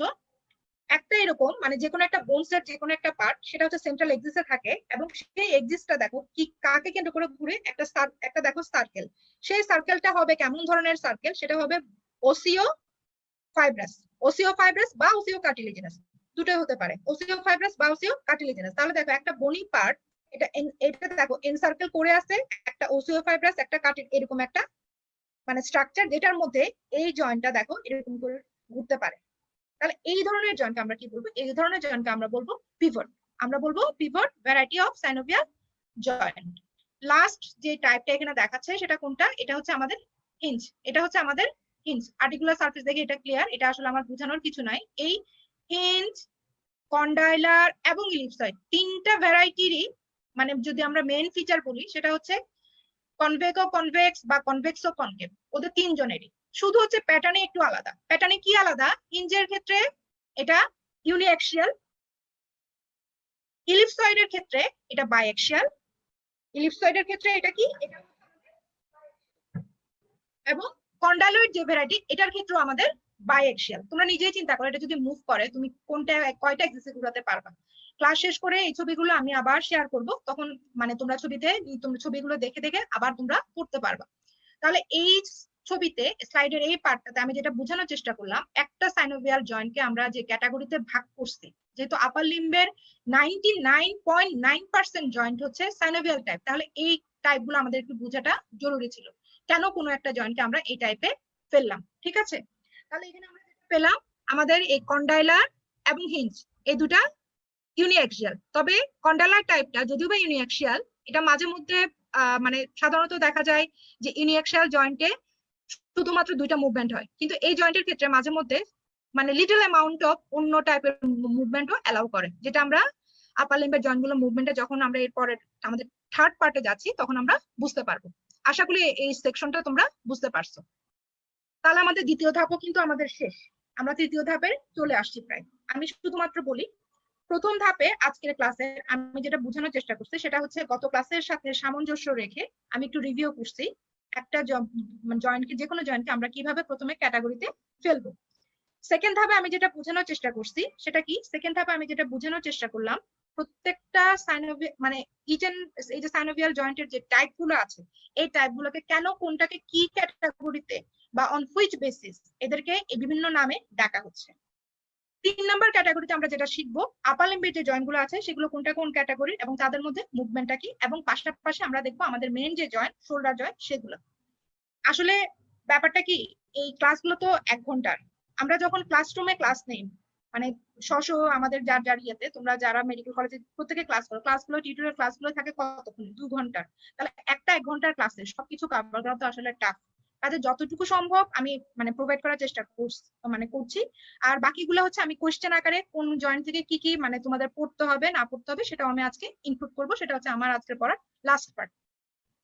একটা এরকম মানে যে কোনো একটা বোনসের যে কোনো একটা পার্ট, সেটা হচ্ছে সেন্ট্রাল এক্সিসে থাকে এবং সেই এক্সিসটা দেখো কি কাকে কেন্দ্র করে ঘুরে, একটা দেখো সার্কেল। সেই সার্কেলটা হবে কেমন ধরনের সার্কেল, সেটা হবে ওসিও ফাইব্রাস, ওসিও ফাইব্রাস বা ওসিও কার্টিলেজিনাস, দুটোই হতে পারে, ওসিও ফাইব্রাস বা ওসিও কার্টিলেজিনাস। তাহলে দেখো একটা বনি পার্ট, এটা দেখো এনসার্কেল করে আছে একটা ওসিও ফাইব্রাস, একটা এরকম একটা মানে স্ট্রাকচার, যেটার মধ্যে এই জয়েন্টটা দেখো এরকম করে ঘুরতে পারে। তাহলে এই ধরনের জয়েন্টকে আমরা কি বলবো, এই ধরনের জয়েন্টকে আমরা বলবো পিভট। আমরা বলবো pivot variety of synovial joint. Last যে টাইপটা এখানে দেখাচ্ছে সেটা কোনটা, এটা হচ্ছে আমাদের হিঞ্জ। এটা হচ্ছে আমাদের হিঞ্জ। আর্টিকুলার সারফেস দেখে এটা ক্লিয়ার, এটা আসলে আমার বোঝানোর কিছু নাই। এই হিঞ্জ, কন্ডাইলার এবং ইলিপসয়েড তিনটা ভ্যারাইটিরই মানে যদি আমরা মেইন ফিচার বলি, সেটা হচ্ছে কনভেক্স কনভেক্স বা কনভেক্স ও কনকেভ, ওদের তিনজনেরই শুধু হচ্ছে প্যাটার্নে একটু আলাদা। প্যাটার্নে কি আলাদা, হিঞ্জের ক্ষেত্রে এটা ইউনিঅ্যাক্সিয়াল, ইলিপসয়েডের ক্ষেত্রে এটা বাইঅ্যাক্সিয়াল, ইলিপসয়েডের ক্ষেত্রে এটা কি এবং কন্ডাইলয়েড যে ভ্যারাইটি এটার ক্ষেত্রেও আমাদের বাইঅ্যাক্সিয়াল। তোমরা নিজেই চিন্তা করো, এটা যদি মুভ করে তুমি কোনটা কয়টা এক্সিসে ঘোরাতে পারবা। ক্লাস শেষ করে এই ছবিগুলো আমি আবার শেয়ার করব, তখন মানে তোমরা ছবিগুলো দেখে দেখে আবার তোমরা করতে পারবা। তাহলে এই ছবিতে স্লাইডের এই পার্টটাতে আমি যেটা বোঝানোর চেষ্টা করলাম, একটা সাইনোভিয়াল জয়েন্টকে আমরা যে ক্যাটাগরিতে ভাগ করছি, যেহেতু আপার লিম্বের 99.9% জয়েন্ট হচ্ছে সাইনোভিয়াল টাইপ, তাহলে এই টাইপগুলো আমাদের একটু বোঝাটা জরুরি ছিল, কেন কোনো একটা জয়েন্টকে আমরা এই টাইপে ফেললাম। ঠিক আছে, তাহলে এখানে আমরা যেটা পেলাম, আমাদের এই কন্ডাইলার এবং হিঞ্জ এই দুটা ইউনিঅ্যাক্সিয়াল। তবে কন্ডাইলার টাইপটা যদিও বা ইউনিঅ্যাক্সিয়াল, এটা মাঝে মধ্যে মানে সাধারণত দেখা যায় যে ইউনিঅ্যাক্সিয়াল জয়েন্টে শুধুমাত্র দুইটা মুভমেন্ট হয়, কিন্তু এই জয়েন্টের ক্ষেত্রে মাঝে মধ্যে মানে লিটল অ্যামাউন্ট অফ অন্য টাইপের মুভমেন্টও অ্যালাউ করে, যেটা আমরা আপার লিম্বের জয়েন্টগুলো মুভমেন্টে যখন আমরা এরপরে আমাদের থার্ড পার্টে যাচ্ছি তখন আমরা বুঝতে পারবো। আশা করি এই সেকশনটা তোমরা বুঝতে পারছো। তাহলে আমাদের দ্বিতীয় ধাপও কিন্তু আমাদের শেষ, আমরা তৃতীয় ধাপে চলে আসছি প্রায়। আমি শুধুমাত্র বলি, প্রথম ধাপে আজকের ক্লাসে আমি যেটা বোঝানোর চেষ্টা করছি সেটা হচ্ছে গত ক্লাসের সাথে সামঞ্জস্য রেখে আমি একটু রিভিউ করছি একটা জয়েন্টকে, যে কোনো জয়েন্টকে আমরা কিভাবে প্রথমে ক্যাটাগরিতে ফেলবো। সেকেন্ড ধাপে আমি যেটা বোঝানোর চেষ্টা করছি সেটা কি, সেকেন্ড ধাপে আমি যেটা বোঝানোর চেষ্টা করলাম, প্রত্যেকটা মানে এই যে সাইনোভিয়াল জয়েন্টের যে টাইপ গুলো আছে, এই টাইপ গুলোকে কেন কোনটাকে কি ক্যাটাগরিতে বা অন হুইচ বেসিস এদেরকে বিভিন্ন নামে ডাকা হচ্ছে। 3 নাম্বার ক্যাটাগরিতে আমরা যেটা শিখবো, আপার লিম্বের যে জয়েন্ট গুলো আছে সেগুলো কোনটা কোন ক্যাটাগরি এবং তাদের মধ্যে মুভমেন্টটা কি, এবং পাশাপাশি আমরা দেখবো আমাদের মেইন যে জয়েন্ট শোল্ডার জয়েন্ট সেগুলো। আসলে ব্যাপারটা কি, এই ক্লাসগুলো তো 1 ঘন্টার, আমরা যখন ক্লাসরুমে ক্লাস নেই মানে আমাদের যার যার ইয়েতে, তোমরা যারা মেডিকেল কলেজে প্রত্যেকে ক্লাস করো, ক্লাসগুলো টিউটোরিয়াল ক্লাসগুলো থাকে কতক্ষণ, 2 ঘন্টার। তাহলে একটা 1 ঘন্টার ক্লাসে সবকিছু কভার করা তো আসলে টাফ, কাজে যতটুকু সম্ভব আমি মানে প্রোভাইড করার চেষ্টা করছি। আর বাকিগুলো হচ্ছে আমি কোশ্চেন আকারে কোন জয়েন্ট থেকে কি কি মানে তোমাদের পড়তে হবে না পড়তে হবে সেটাও আমি আজকে ইনক্লুড করবো, সেটা হচ্ছে আমার আজকের পড়ার লাস্ট পার্ট।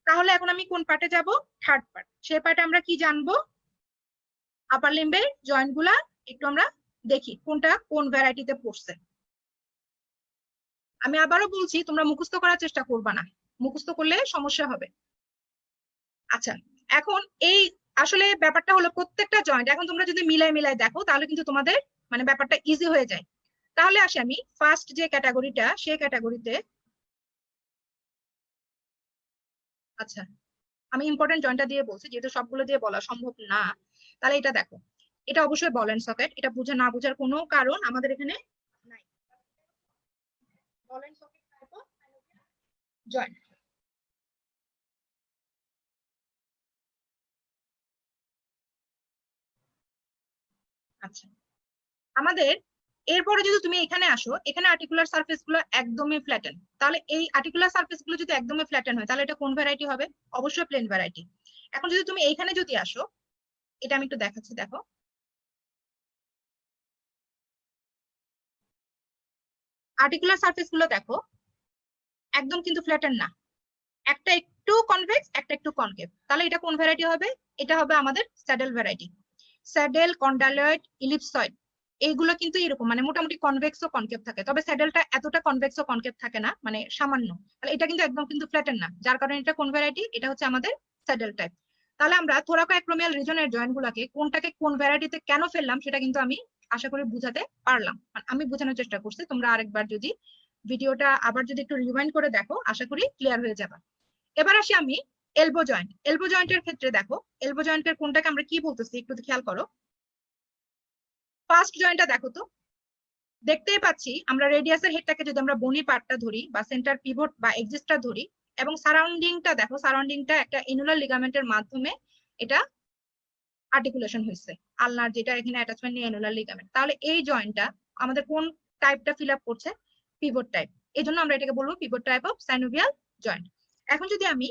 তাহলে এখন আমি কোন পার্টে যাব, থার্ড পার্ট। সেই পার্টে আমরা কি জানবো, আপার লিম্বের জয়েন্ট গুলা একটু আমরা দেখি কোনটা কোন ভ্যারাইটিতে পড়ছে। আমি আবারও বলছি, তোমরা মুখস্থ করার চেষ্টা করবা না, মুখস্থ করলে সমস্যা হবে। আচ্ছা, এখন এই আসলে ব্যাপারটা হলো প্রত্যেকটা জয়েন্ট এখন তোমরা যদি মিলাই দেখো তাহলে কিন্তু তোমাদের মানে ব্যাপারটা ইজি হয়ে যায়। তাহলে আসি আমি ফার্স্ট যে ক্যাটাগরিটা, সেই ক্যাটাগরিতে আচ্ছা আমি ইম্পর্টেন্ট জয়েন্টটা দিয়ে বলছি, যেহেতু সবগুলো দিয়ে বলা সম্ভব না। তাহলে এটা দেখো, এটা অবশ্যই বল এন্ড সকেট, এটা বুঝা না বোঝার কোনো কারণ আমাদের এখানে নাই। বল এন্ড সকেট জয়েন্ট। আচ্ছা আমাদের এরপরে যদি তুমি এখানে আসো, এখানে আর্টিকুলার সারফেস গুলো একদমই ফ্ল্যাটেন, তাহলে এই আর্টিকুলার সারফেস গুলো যদি একদমই ফ্ল্যাটেন হয় তাহলে এটা কোন ভ্যারাইটি হবে? অবশ্যই প্লেন ভ্যারাইটি। এখন যদি তুমি এইখানে যদি আসো, এটা আমি একটু দেখাচ্ছি, দেখো আর্টিকুলার সারফেস গুলো দেখো একদম কিন্তু ফ্ল্যাটেন না, একটা একটু কনভেক্স একটা একটু কনকেভ। তাহলে এটা কোন ভ্যারাইটি হবে? এটা হবে আমাদের স্যাডেল ভ্যারাইটি। স্যাডেল, কন্ডালয়েড, ইলিপসয়েড এইগুলো কিন্তু এরকম মানে মোটামুটি কনভেক্স ও কনকেভ থাকে, তবে স্যাডেলটা এতটা কনভেক্স ও কনকেভ থাকে না, মানে সামান্য। তাহলে এটা কিন্তু একদম কিন্তু ফ্ল্যাটেন না, যার কারণে এটা কোন ভ্যারাইটি? এটা হচ্ছে আমাদের স্যাডেল টাইপ। তাহলে আমরা থোরাকোঅ্যাক্রোমিয়াল রিজনের জয়েন্ট গুলাকে কোনটাকে কোন ভ্যারাইটিতে কেন ফেললাম সেটা কিন্তু আমি আশা করি বুঝাতে পারলাম। আমি বোঝানোর চেষ্টা করছি, তোমরা আরেকবার যদি ভিডিওটা আবার যদি একটু রিভাইন্ড করে দেখো আশা করি ক্লিয়ার হয়ে যাবে। এবার আসি আমি এলবো জয়েন্ট। এলবো জয়েন্টের ক্ষেত্রে দেখো, এলবো জয়েন্টের কোনটাকে আমরা কি বলতেছি একটু খেয়াল করো। ফার্স্ট জয়েন্টটা দেখো তো, দেখতেই পাচ্ছি আমরা রেডিয়াসের হেডটাকে যদি আমরা বনি পার্টটা ধরি বা সেন্টার পিভট বা এক্সিসটা ধরি, এবং সারাউন্ডিংটা দেখো, সারাউন্ডিংটা একটা ইনুলার লিগামেন্টের মাধ্যমে এটা আর্টিকুলেশন হয়েছে, আলনার যেটা এখানে অ্যাটাচমেন্ট নিয়ে ইনুলার লিগামেন্ট। তাহলে এই জয়েন্টটা আমাদের কোন টাইপটা ফিল আপ করছে? Pivot type. এই জন্য আমরা এটাকে বলবো pivot type of synovial joint. এখন যদি আমি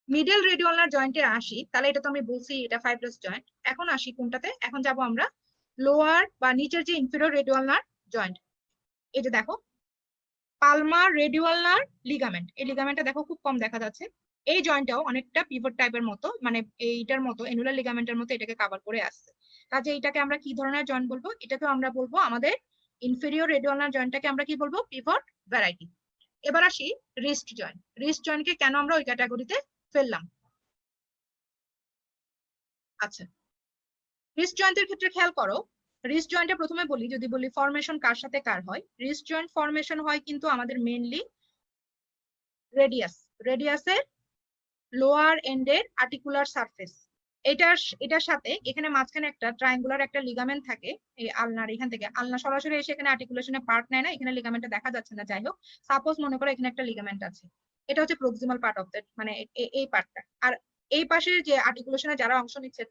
মিডল রেডিওলার জয়েন্টে আসি, তাহলে এটা তো আমি বলছি এটা ফাইব্রাস জয়েন্ট। এখন আসি কোনটাতে? এখন যাব আমরা লোয়ার বা নিচের যে ইনফেরিয়র রেডিওলার জয়েন্ট। এই যে দেখো পালমার রেডিওলার লিগামেন্ট, এই লিগামেন্টটা দেখো খুব কম দেখা যাচ্ছে। এই জয়েন্টটাও অনেকটা পিভট টাইপের মতো, মানে এইটার মতো এনুলার লিগামেন্টের মতো এটাকে কভার করে আসছে। কাজে এটাকে আমরা কি ধরনের জয়েন্ট বলবো? এটাকে আমরা বলবো আমাদের ইনফেরিয়র রেডিওলার জয়েন্টটাকে আমরা কি বলবো? Pivot variety. এবার আসি রিস্ট জয়েন্ট। রিস্ট জয়েন্টকে কেন আমরা ওই ক্যাটাগরিতে ফেললাম? আচ্ছা রিস্ট জয়েন্টের ক্ষেত্রে খেয়াল করো, রিস্ট জয়েন্টে প্রথমে বলি, যদি বলি ফরমেশন কার সাথে কার হয়, রিস্ট জয়েন্ট ফরমেশন হয় কিন্তু আমাদের মেইনলি রেডিয়াসের লোয়ার এন্ডের আর্টিকুলার সারফেস। এটার সাথে এখানে মাঝখানে একটা ট্রায়াঙ্গুলার একটা লিগামেন্ট থাকে, এই আলনার এখান থেকে আলনা সরাসরি এসে এখানে আর্টিকুলেশনে পার্ট নেয় না, এখানে লিগামেন্টটা দেখা যাচ্ছে না, যাই হোক সাপোজ মনে করো এখানে একটা লিগামেন্ট আছে, এটা হচ্ছে প্রক্সিমাল পার্ট অফ দ্যাট, মানে এই পার্টটা। আর এই পাশের যে আর্টিকুলেশনে যারা অংশ নিচ্ছে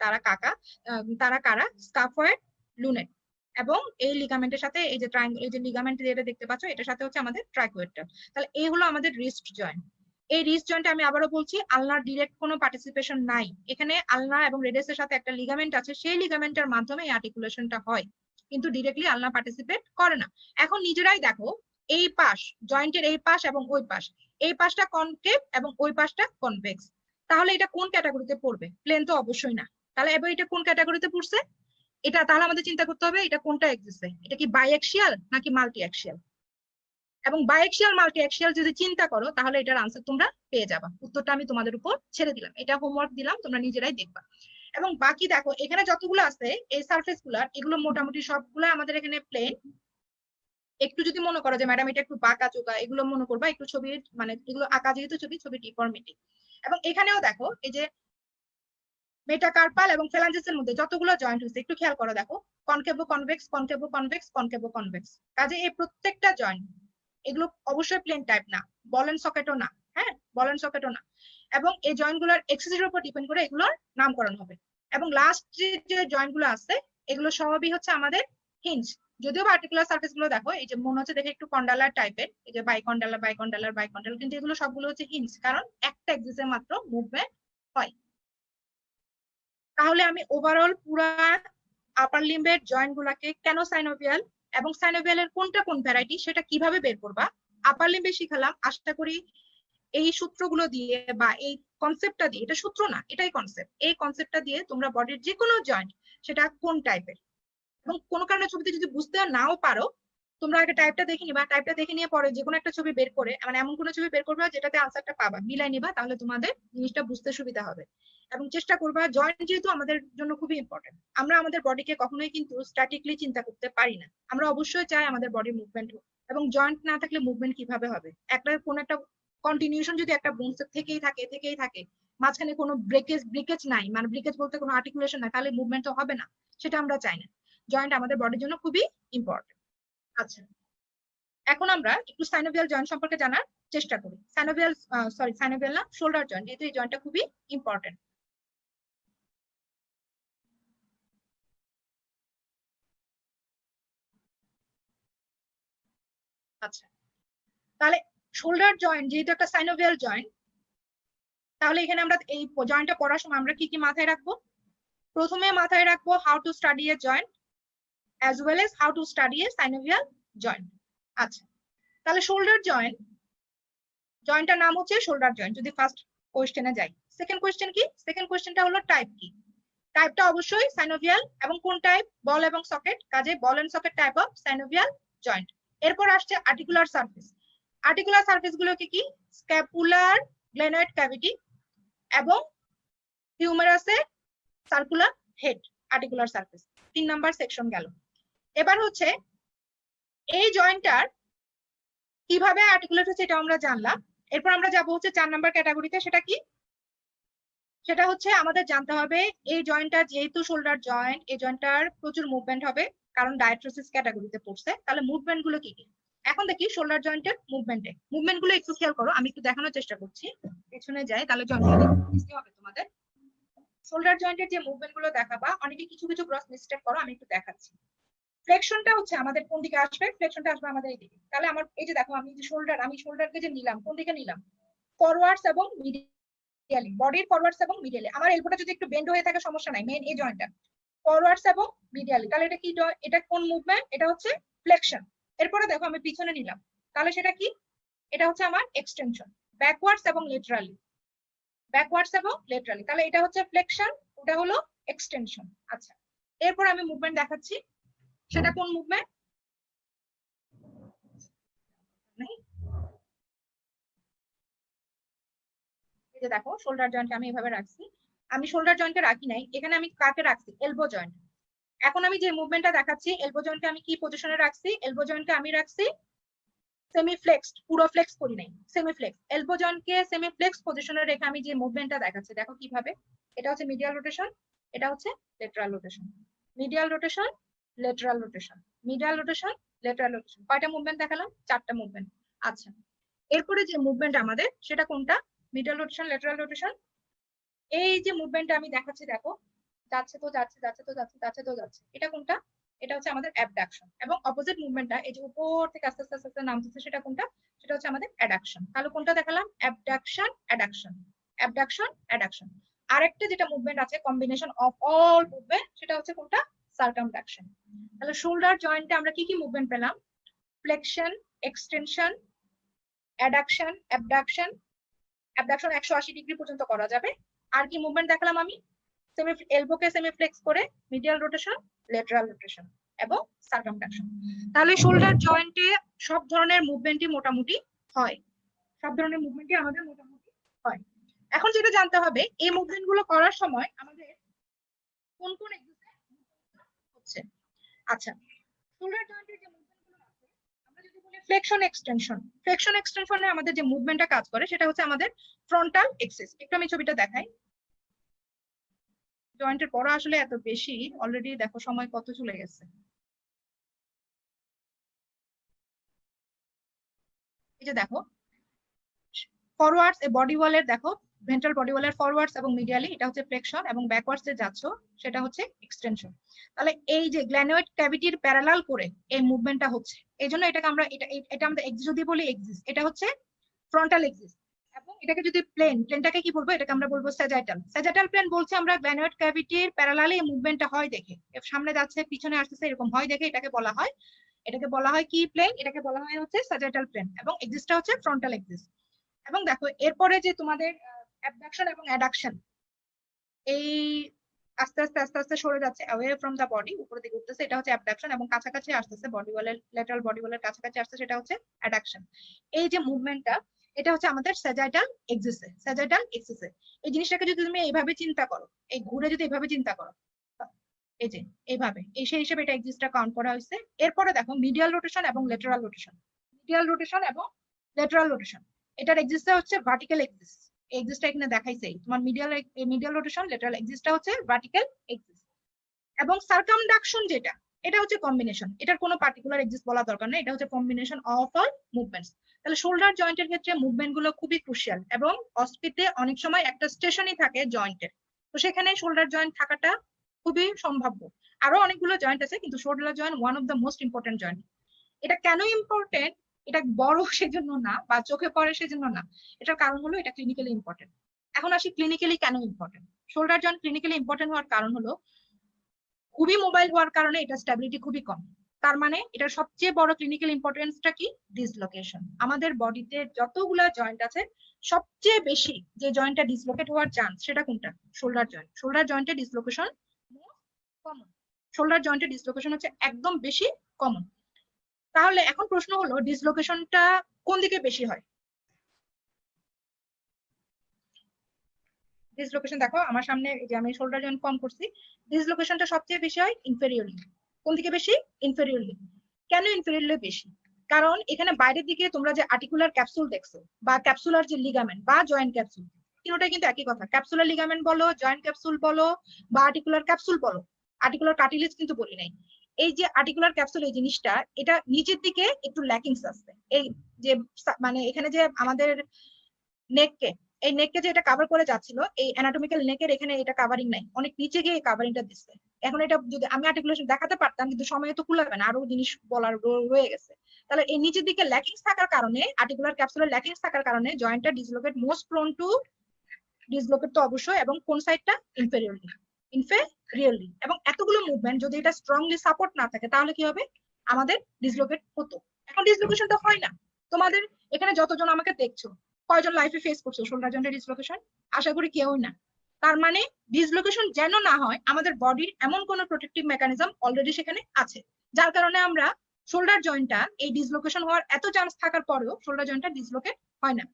তারা কারা? Scaphoid, lunate. এবং এই লিগামেন্টের সাথে এই যে ট্রায়াঙ্গল, এই যে লিগামেন্ট যেটা দেখতে পাচ্ছ এটার সাথে হচ্ছে আমাদের ট্রাইকোয়েডটা। তাহলে এই হলো আমাদের রিস্ট জয়েন্ট। এই রিস্ট জয়েন্টে আমি আবারও বলছি আলনার ডিরেক্ট কোনো পার্টিসিপেশন নাই, এখানে আলনা এবং রেডিয়াসের সাথে একটা লিগামেন্ট আছে, সেই লিগামেন্টের মাধ্যমে এই আর্টিকুলেশনটা হয়, কিন্তু ডিরেক্টলি আলনা পার্টিসিপেট করে না। এখন নিজেরাই দেখো এই পাশ, জয়েন্টের এই পাশ এবং ওই পাশ, এই পাশটা কনকেভ এবং ওই পাশটা কনভেক্স। তাহলে এটা কোন ক্যাটাগরিতে পড়বে? প্লেন তো অবশ্যই না। তাহলে এবার এটা কোন ক্যাটাগরিতে পড়ছে? এটা তাহলে আমাদের চিন্তা করতে হবে এটা কোনটা এক্সিসে, এটা কি বাইএক্সিয়াল নাকি মাল্টি অ্যাক্সিয়াল। এবং বাইএক্সিয়াল মাল্টি অ্যাক্সিয়াল যদি চিন্তা করো তাহলে এটার আনসার তোমরা পেয়ে যাবা। উত্তরটা আমি তোমাদের উপর ছেড়ে দিলাম, এটা হোমওয়ার্ক দিলাম, তোমরা নিজেরাই দেখবা। এবং বাকি দেখো এখানে যতগুলো আছে এই সারফেস গুলার, এগুলো মোটামুটি সবগুলো আমাদের এখানে প্লেন। একটু যদি মনে করো যে ম্যাডাম এটা একটু বাঁকা চোকা, এগুলো মনে করবা একটু ছবি, মানে এগুলো আঁকা যেহেতু ছবি ডিফর্মিটি। এবং এখানেও দেখো এই যে মেটাকার্পাল এবং ফ্যালাঞ্জেসের মধ্যে যতগুলো জয়েন্ট হয়েছে একটু খেয়াল করো, দেখো কনকেভো কনভেক্স, কনকেভো কনভেক্স, কনকেভো কনভেক্স। কাজে এই প্রত্যেকটা জয়েন্ট এগুলো অবশ্যই প্লেন টাইপ না, বল এন্ড সকেটও না। হ্যাঁ, বল এন্ড সকেটও না। এবং এই জয়েন্ট গুলোর এক্সিসের উপর ডিপেন্ড করে এগুলোর নামকরণ হবে। এবং লাস্ট যে জয়েন্ট গুলো আছে এগুলো সবই হচ্ছে আমাদের হিঞ্জ। যদিও পার্টিকুলার সার্ফেস গুলো দেখো এই যে মনে হচ্ছে দেখে একটু কন্ডালার টাইপের, এই যে বাইকন্ডালার বাইকন্ডালার বাইকন্ডালার, কিন্তু এগুলো সবগুলো হচ্ছে হিঞ্জ, কারণ একটা এক্সিসে মাত্র মুভমেন্ট হয়। তাহলে আমি ওভারঅল পুরা আপার লিম্বের জয়েন্ট গুলাকে কেন সাইনোভিয়াল এবং সাইনোভিয়ালের কোনটা কোন ভ্যারাইটি সেটা কিভাবে বের করবা আপার লিম্বে শিখালাম। আশা করি এই সূত্রগুলো দিয়ে বা এই কনসেপ্টটা দিয়ে, এটা সূত্র না এটাই কনসেপ্ট, এই কনসেপ্টটা দিয়ে তোমরা বডির যে কোনো জয়েন্ট সেটা কোন টাইপের, এবং কোনো কারণে ছবিতে যদি বুঝতে নাও পারো তোমরা আগে টাইপটা দেখে নিবা, টাইপটা দেখে নিয়ে পরে যে কোনো একটা ছবি বের করে, মানে এমন কোনো ছবি বের করবে যেটাতে আনসারটা পাবা, মিলাই নিবা, তাহলে তোমাদের জিনিসটা বুঝতে সুবিধা হবে। এবং চেষ্টা করবা, জয়েন্ট যেহেতু আমাদের জন্য খুবই ইম্পর্টেন্ট, আমরা আমাদের বডিকে কখনোই কিন্তু স্ট্যাটিকলি চিন্তা করতে পারি না, আমরা অবশ্যই চাই আমাদের বডি মুভমেন্ট হোক, এবং জয়েন্ট না থাকলে মুভমেন্ট কিভাবে হবে? কোন একটা কন্টিনিউশন যদি একটা বোনস থেকেই থাকে, মাঝখানে কোনো ব্রেকেজ নাই, মানে ব্রেকেজ বলতে কোনো আর্টিকুলেশন নাই, তাহলে মুভমেন্ট তো হবে না, সেটা আমরা চাই না। জয়েন্ট আমাদের বডির জন্য খুবই ইম্পর্টেন্ট। আচ্ছা, এখন আমরা একটু সাইনোভিয়াল জয়েন্ট সম্পর্কে জানার চেষ্টা করি। সাইনোভিয়াল না, শোল্ডার জয়েন্ট, যেহেতু এই জয়েন্টটা খুবই ইম্পর্টেন্ট। আচ্ছা, তাহলে শোল্ডার জয়েন্ট যেহেতু একটা সাইনোভিয়াল জয়েন্ট, তাহলে এখানে আমরা এই জয়েন্টটা পড়ার সময় আমরা কি কি মাথায় রাখবো? প্রথমে মাথায় রাখবো how to study A joint as well as how to study A synovial joint. আচ্ছা, তাহলে শোল্ডার জয়েন্টটার নাম হচ্ছে শোল্ডার জয়েন্ট, যদি ফার্স্ট কোয়েশ্চেনে যাই। সেকেন্ড কোয়েশ্চেন কি? সেকেন্ড কোয়েশ্চেনটা হলো টাইপ কি? টাইপটা অবশ্যই সাইনোভিয়াল, এবং কোন টাইপ? বল এবং সকেট, কাজে ball and socket type of synovial joint. এরপর আসছে আর্টিকুলার সারফেস। আর্টিকুলার সারফেস গুলো কি কি? স্ক্যাপুলার গ্লেনয়েড ক্যাভিটি এবং হিউমেরাসের circular head, articular surface. 3 number section গেল। এবার হচ্ছে এই জয়েন্টটার কিভাবে আর্টিকুলেট হচ্ছে এটা আমরা জানলাম। এরপর আমরা যাবো হচ্ছে 4 নাম্বার ক্যাটাগরিতে, সেটা কি? সেটা হচ্ছে আমাদের জানতে হবে এই জয়েন্টটা যেহেতু শোল্ডার জয়েন্ট, এই জয়েন্টটার প্রচুর মুভমেন্ট হবে, কারণ ডায়াট্রোসিস ক্যাটাগরিতে পড়ছে। তাহলে মুভমেন্ট গুলো কি কি? এখন দেখি শোল্ডার জয়েন্টের মুভমেন্ট গুলো একটু খেয়াল করো, আমি একটু দেখানোর চেষ্টা করছি, পেছনে যাই, তাহলে জয়েন্টটা ইজি হবে তোমাদের। শোল্ডার জয়েন্টের যে মুভমেন্ট গুলো দেখাবা, অনেকে কিছু কিছু গ্রস মিস্টেক করো, আমি একটু দেখাচ্ছি। ফ্লেকশনটা হচ্ছে আমাদের কোন দিকে আসবে? ফ্লেকশনটা আসবে আমাদের এইদিকে। তাহলে আমার এই যে দেখো, আমি শোল্ডারকে যে নিলাম, কোন দিকে নিলাম? ফরওয়ার্ডস এবং মিডিয়ালি, বডির ফরওয়ার্ডস এবং মিডিয়ালি। আমার এলবোটা যদি একটু বেন্ড হয়ে থাকে সমস্যা নাই, মেইন এই জয়েন্টটা ফরওয়ার্ডস এবং মিডিয়ালি। তাহলে এটা কি? এটা কোন মুভমেন্ট? এটা হচ্ছে ফ্লেকশন। এরপরে দেখো আমি পিছনে নিলাম, তাহলে সেটা কি? এটা হচ্ছে আমার এক্সটেনশন। ব্যাকওয়ার্ডস এবং লেটারালি, তাহলে এটা হচ্ছে ফ্লেকশন, ওটা হলো এক্সটেনশন। আচ্ছা, এরপর আমি মুভমেন্ট দেখাচ্ছি, সেটা কোন মুভমেন্ট? এই যে দেখো, শোল্ডার জয়েন্ট আমি এভাবে রাখছি, আমি শোল্ডার জয়েন্টে রাখি নাই, এখানে আমি কাকে রাখছি? Elbow joint. এখন আমি যে মুভমেন্টটা দেখাচ্ছি, এলবো জয়েন্টকে আমি কি পজিশনে রাখছি? এলবো জয়েন্টকে আমি রাখছি সেমি ফ্লেক্সড, পুরো ফ্লেক্স করি নাই, সেমি ফ্লেক্স। এলবো জয়েন্টকে সেমি ফ্লেক্স পজিশনে রেখে আমি যে মুভমেন্টটা দেখাচ্ছি, দেখো কিভাবে। এটা হচ্ছে মিডিয়াল রোটেশন, এটা হচ্ছে lateral rotation. Medial rotation, lateral rotation, medial rotation, lateral rotation. কয়টা মুভমেন্ট দেখালাম? 4টা মুভমেন্ট। আচ্ছা, এরপরে যে মুভমেন্ট আমাদের, সেটা কোনটা? Medial rotation, lateral rotation. এই যে মুভমেন্টটা আমি দেখাচ্ছি, দেখো যাচ্ছে তো যাচ্ছে, যাচ্ছে তো যাচ্ছে, যাচ্ছে তো যাচ্ছে, এটা কোনটা? এটা হচ্ছে আমাদের অ্যাবডাকশন। এবং অপোজিট মুভমেন্টটা এই যে উপর থেকে আস্তে আস্তে আস্তে নামতেছে, সেটা কোনটা? সেটা হচ্ছে আমাদের অ্যাডাকশন। তাহলে কোনটা দেখালাম? Abduction, adduction, abduction, addiction. আরেকটা যেটা মুভমেন্ট আছে, কম্বিনেশন অফ অল মুভমেন্ট, সেটা হচ্ছে কোনটা? সার্কামডাকশন। তাহলে শোল্ডার জয়েন্টে আমরা কি কি মুভমেন্ট পেলাম? Flexion, extension, adduction, abduction. Abduction 180 degree পর্যন্ত করা যাবে। আর কি মুভমেন্ট দেখালাম আমি? এলবোকে সেমি ফ্লেক্স করে মিডিয়াল রোটেশন, লেটারাল রোটেশন এবং সার্কামডাকশন। তাহলে শোল্ডার জয়েন্টে সব ধরনের মুভমেন্টই মোটামুটি হয়, সব ধরনের মুভমেন্টই আমাদের মোটামুটি হয়। এখন যেটা জানতে হবে, এই মুভমেন্ট গুলো করার সময় আমাদের কোন কোন এক্সারসাইজ হচ্ছে। আচ্ছা, শোল্ডার জয়েন্টের যে মুভমেন্ট গুলো আছে, আমরা যদি বলি ফ্লেকশন এক্সটেনশনে আমাদের যে মুভমেন্টটা কাজ করে, সেটা হচ্ছে আমাদের ফ্রন্টাল এক্সিস। একটু আমি ছবিটা দেখাই। জয়েন্টের পড়া আসলে এত বেশি, অলরেডি দেখো সময় কত চলে গেছে। এই যে দেখো, ফরওয়ার্ডস বডি ওয়ালের, দেখো ভেন্ট্রাল বডি ওয়ালের ফরওয়ার্ডস এবং মিডিয়ালি, এটা হচ্ছে ফ্লেকশন, এবং ব্যাকওয়ার্ডস এ যাচ্ছ সেটা হচ্ছে এক্সটেনশন। তাহলে এই যে গ্ল্যানোয়েড ক্যাভিটির প্যারালাল করে এই মুভমেন্টটা হচ্ছে, এই জন্য এটাকে আমরা এটা আমরা এক্সিস যদি বলি, এক্সিস এটা হচ্ছে ফ্রন্টাল এক্সিস। এবং এটাকে যদি প্লেনটাকে কি বলবো? এটাকে আমরা বলবো স্যাজাইটাল প্লেন বলছে আমরা গ্ল্যানোয়েড ক্যাভিটির প্যারালালে এই মুভমেন্টটা হয় দেখে, সামনে যাচ্ছে পিছনে আসতেছে এরকম হয় দেখে এটাকে বলা হয় কি প্লেন? এটাকে বলা হয় হচ্ছে স্যাজাইটাল প্লেন, এবং এক্সিসটা হচ্ছে ফ্রন্টাল এক্সিস। এবং দেখো এরপরে যে তোমাদের অ্যাবডাকশন এবং অ্যাডাকশন, এই আস্তে আস্তে আস্তে আস্তে সরে যাচ্ছে অ্যাওয়ে ফ্রম দা বডি, উপরের দিকে উঠতেছে, এটা হচ্ছে অ্যাবডাকশন, এবং কাছাকাছি আসতেছে বডি ওয়ালের, লেটারাল বডি ওয়ালের কাছাকাছি আসছে, সেটা হচ্ছে অ্যাডাকশন। এই যে মুভমেন্টটা, এটা হচ্ছে আমাদের স্যাজাইটাল এক্সিসে। এই জিনিসটাকে যদি তুমি এইভাবে চিন্তা করো, এই ঘুরে যদি এইভাবে চিন্তা করো, এই যে এইভাবে, এই সেই হিসেবে এটা এক্সিসটা কাউন্ট করা হয়েছে। এরপরে দেখো মিডিয়াল রোটেশন এবং লেটারাল রোটেশন। মিডিয়াল রোটেশন এবং লেটারাল রোটেশন, এটার এক্সিসটা হচ্ছে ভার্টিক্যাল এক্সিস। এক্সিসটা এখানে দেখাইছেই তোমার মিডিয়াল রোটেশন, লেটারাল এক্সিসটা হচ্ছে ভার্টিক্যাল এক্সিস। এবং সার্কামডাকশন যেটা, এটা হচ্ছে কম্বিনেশন, এটার কোনো পার্টিকুলার এক্সিস বলা দরকার নেই, এটা হচ্ছে কম্বিনেশন অফ অল মুভমেন্টস। তাহলে শোল্ডার জয়েন্টের ক্ষেত্রে মুভমেন্ট গুলো খুবই ক্রুশিয়াল, এবং অস্পিতে অনেক সময় একটা স্টেশনই থাকে জয়েন্টের, তো সেখানে শোল্ডার জয়েন্ট থাকাটা খুবই সম্ভাব্য। আরো অনেকগুলো জয়েন্ট আছে, কিন্তু shoulder joint one of the most important joint. এটা কেন ইম্পর্টেন্ট? এটা বড় সেজন্য না, বা চোখে পড়ে সেজন্য না, এটার কারণ হলো এটা ক্লিনিক্যালি ইম্পর্টেন্ট। এখন আসি ক্লিনিক্যালি কেন important. Shoulder joint clinically important হওয়ার কারণ হলো খুবই মোবাইল হওয়ার কারণে এটা স্ট্যাবিলিটি খুবই কম। তার মানে এটার সবচেয়ে বড় ক্লিনিক্যাল ইম্পর্টেন্সটা কি? ডিসলোকেশন। আমাদের বডিতে যতগুলা জয়েন্ট আছে, সবচেয়ে বেশি যে জয়েন্টটা ডিসলোকেট হওয়ার চান্স সেটা কোনটা? Shoulder joint. শোল্ডার জয়েন্টে ডিসলোকেশন কমন। শোল্ডার জয়েন্টে ডিসলোকেশন হচ্ছে একদম বেশি কমন। তাহলে এখন প্রশ্ন হলো ডিসলোকেশনটা কোন দিকে বেশি হয়? ডিসলোকেশন দেখো আমার সামনে, যে আমি শোল্ডার জয়েন্ট ফর্ম করছি, ডিসলোকেশনটা সবচেয়ে বেশি হয় ইনফেরিয়রলি। কোন দিকে বেশি? ইনফেরিয়রলি। কেন ইনফেরিয়রলি বেশি? কারণ এখানে বাইরের দিকে তোমরা যে আর্টিকুলার ক্যাপসুল দেখছো, বা ক্যাপসুলার যে লিগামেন্ট বা জয়েন্ট ক্যাপসুল, তিনটাই কিন্তু একই কথা। ক্যাপসুলার লিগামেন্ট বলো, জয়েন্ট ক্যাপসুল বলো, বা আর্টিকুলার ক্যাপসুল বলো, আর্টিকুলার কার্টিলেজ কিন্তু বলি নাই। এই যে আর্টিকুলার ক্যাপসুল, এই জিনিসটা এটা নিচের দিকে একটু ল্যাকিংস আছে। এই যে মানে এখানে যে আমাদের নেককে, এই নেককে যে এটা কভার করে যাচ্ছিল, এই অ্যানাটমিক্যাল নেকের এখানে এটা কাভারিং নাই, অনেক নিচে গিয়ে কাভারিংটা দিচ্ছে। এখন এটা যদি আমি আর্টিকুলেশন দেখাতে পারতাম, কিন্তু সময় তো কুলাবে না, আরো জিনিস বলার রয়ে গেছে। তাহলে এই নিচের দিকে ল্যাকিংস থাকার কারণে, আর্টিকুলার ক্যাপসুলার ল্যাকিংস থাকার কারণে জয়েন্টটা dislocate, most prone to dislocate তো অবশ্যই, এবং কোন সাইডটা? ইনফেরিয়রলি। এবং এতগুলো মুভমেন্ট যদি এটা স্ট্রংলি সাপোর্ট না থাকে, তাহলে কি হবে? আমাদের ডিসলোকেট হতো। এখন ডিসলোকেশনটা হয় না। তোমাদের এখানে যতজন আমাকে দেখছো, কয়জন লাইফে ফেস করছো শোল্ডার জয়েন্টের ডিসলোকেশন? আশা করি কেউ না। তার মানে ডিসলোকেশন যেন না হয়, আমাদের বডির এমন কোন প্রোটেক্টিভ মেকানিজম অলরেডি সেখানে আছে, যার কারণে আমরা শোল্ডার জয়েন্টটা এই ডিসলোকেশন হওয়ার এত চান্স থাকার পরেও শোল্ডার জয়েন্টটা ডিসলোকেট হয় না।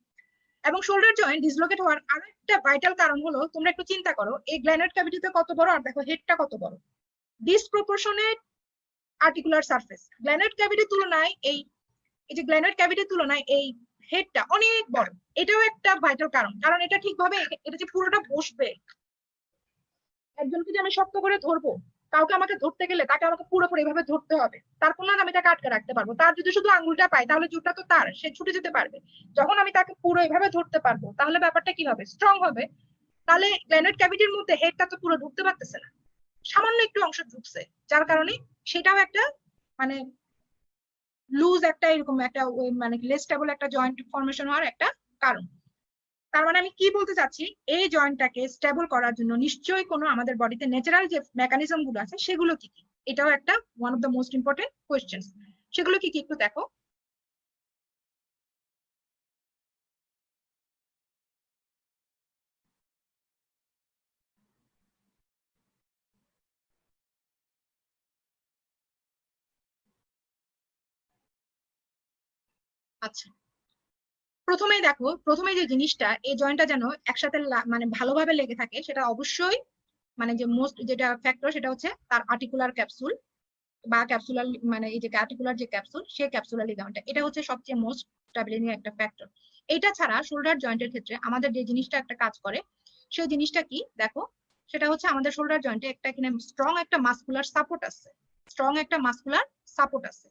এবং শোল্ডার জয়েন্ট ডিসলোকেট হওয়ার আরো একটা ভাইটাল কারণ হলো, তোমরা একটু চিন্তা করো, এই গ্ল্যানোইড ক্যাভিটিতে কত বড়, আর দেখো হেডটা কত বড়। Disproportionate articular surface. গ্ল্যানোইড ক্যাভিটির তুলনায় এই যে গ্ল্যানোইড ক্যাভিটির তুলনায় এই হেডটা অনেক বড়। এটাও একটা ভাইটাল কারণ, কারণ এটা ঠিকভাবে, এটা যে পুরোটা বসবে, একজনকে যে আমি শক্ত করে ধরবো, কাউকে আমাকে ধরতে গেলে তাকে আমাকে পুরোপুরি এভাবে ধরতে হবে, তারপর না আমি তাকে আটকে রাখতে পারবো। তার যদি শুধু আঙ্গুলটা পাই, তাহলে জুটটা তো তার, সে ছুটে যেতে পারবে। যখন আমি তাকে পুরো এভাবে ধরতে পারবো, তাহলে ব্যাপারটা কি হবে? স্ট্রং হবে। তাহলে গ্ল্যানোইড ক্যাভিটির মধ্যে হেডটা তো পুরো ঢুকতে পারতেছে না, সামান্য একটু অংশ ঢুকছে, যার কারণে সেটাও একটা মানে লুজ একটা, এরকম একটা মানে লেস স্টেবল একটা জয়েন্ট ফরমেশন হওয়ার একটা কারণ। তার মানে আমি কি বলতে চাচ্ছি, এই জয়েন্টটাকে স্টেবল করার জন্য নিশ্চয়ই কোনো আমাদের বডিতে ন্যাচারাল যে মেকানিজম গুলো আছে সেগুলো কি কি, এটাও একটা one of the most important question. সেগুলো কি কি একটু দেখো। আচ্ছা, প্রথমেই দেখো, প্রথমে যে জিনিসটা, এই জয়েন্টটা যেন একসাথে মানে ভালোভাবে লেগে থাকে, সেটা অবশ্যই মানে যে মোস্ট যেটা ফ্যাক্টর, সেটা হচ্ছে তার আর্টিকুলার ক্যাপসুল বা ক্যাপসুলার, মানে এই যে আর্টিকুলার যে ক্যাপসুল, সেই ক্যাপসুলার লিগামেন্টটা, এটা হচ্ছে সবচেয়ে মোস্ট স্ট্যাবিলিটিং একটা ফ্যাক্টর। এটা ছাড়া শোল্ডার জয়েন্টের ক্ষেত্রে আমাদের যে জিনিসটা একটা কাজ করে, সেই জিনিসটা কি দেখো, সেটা হচ্ছে আমাদের শোল্ডার জয়েন্টে একটা এখানে স্ট্রং একটা মাসকুলার সাপোর্ট আছে, স্ট্রং একটা মাসকুলার সাপোর্ট আছে।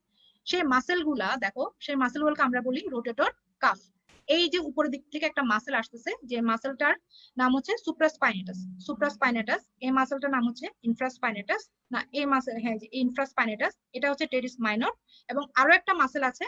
সেই মাসেল গুলা দেখো, সেই মাসেল গুলোকে আমরা বলি রোটেটর কাফ। এই যে উপরের দিক থেকে একটা মাসেল আসতেছে, যে মাসেলটার নাম হচ্ছে সুপ্রাস্পাইনেটাস। সুপ্রাস্পাইনেটাস, এই মাসেলটার নাম হচ্ছে ইনফ্রাস্পাইনেটাস, না এই মাসেল, হ্যাঁ, যে ইনফ্রাস্পাইনেটাস, এটা হচ্ছে টেরিস মাইনর। এবং আরো একটা মাসেল আছে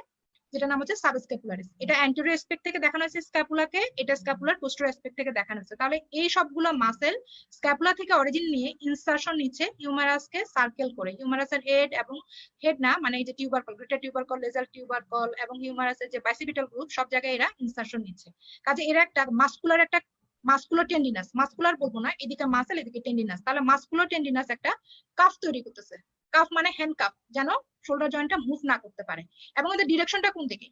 যেটা নাম হচ্ছে সাবস্ক্যাপুলারিস। এটা অ্যান্টেরিয়র অ্যাসপেক্ট থেকে দেখানো হয়েছে স্ক্যাপুলাকে, এটা স্ক্যাপুলার পোস্টেরিয়র অ্যাসপেক্ট থেকে দেখানো হয়েছে। তাহলে এই সবগুলো মাসেল স্ক্যাপুলা থেকে অরিজিন নিয়ে ইনসারশন নিচ্ছে হিউমারাসকে সার্কেল করে। হিউমারাসের হেড এবং হেড না, মানে এই যে tubercle, greater tubercle, lesser tubercle এবং হিউমারাসের যে বাইসিপিটাল গ্রুপ, সব জায়গায় এরা ইনসারশন নিচ্ছে। কাজে এরা একটা মাসকুলার, একটা মাসকুলার টেন্ডিনাস, মাসকুলার বলবো না, এদিকে মাসেল এদিকে টেন্ডিনাস, তাহলে মাসকুলার টেন্ডিনাস একটা কাফ তৈরি করতেছে। কাফ মানে হ্যান্ড কাফ, যেন শোল্ডার জয়েন্টটা মুভ না করতে পারে। এবং এদের ডিরেকশনটা কোন দিকে?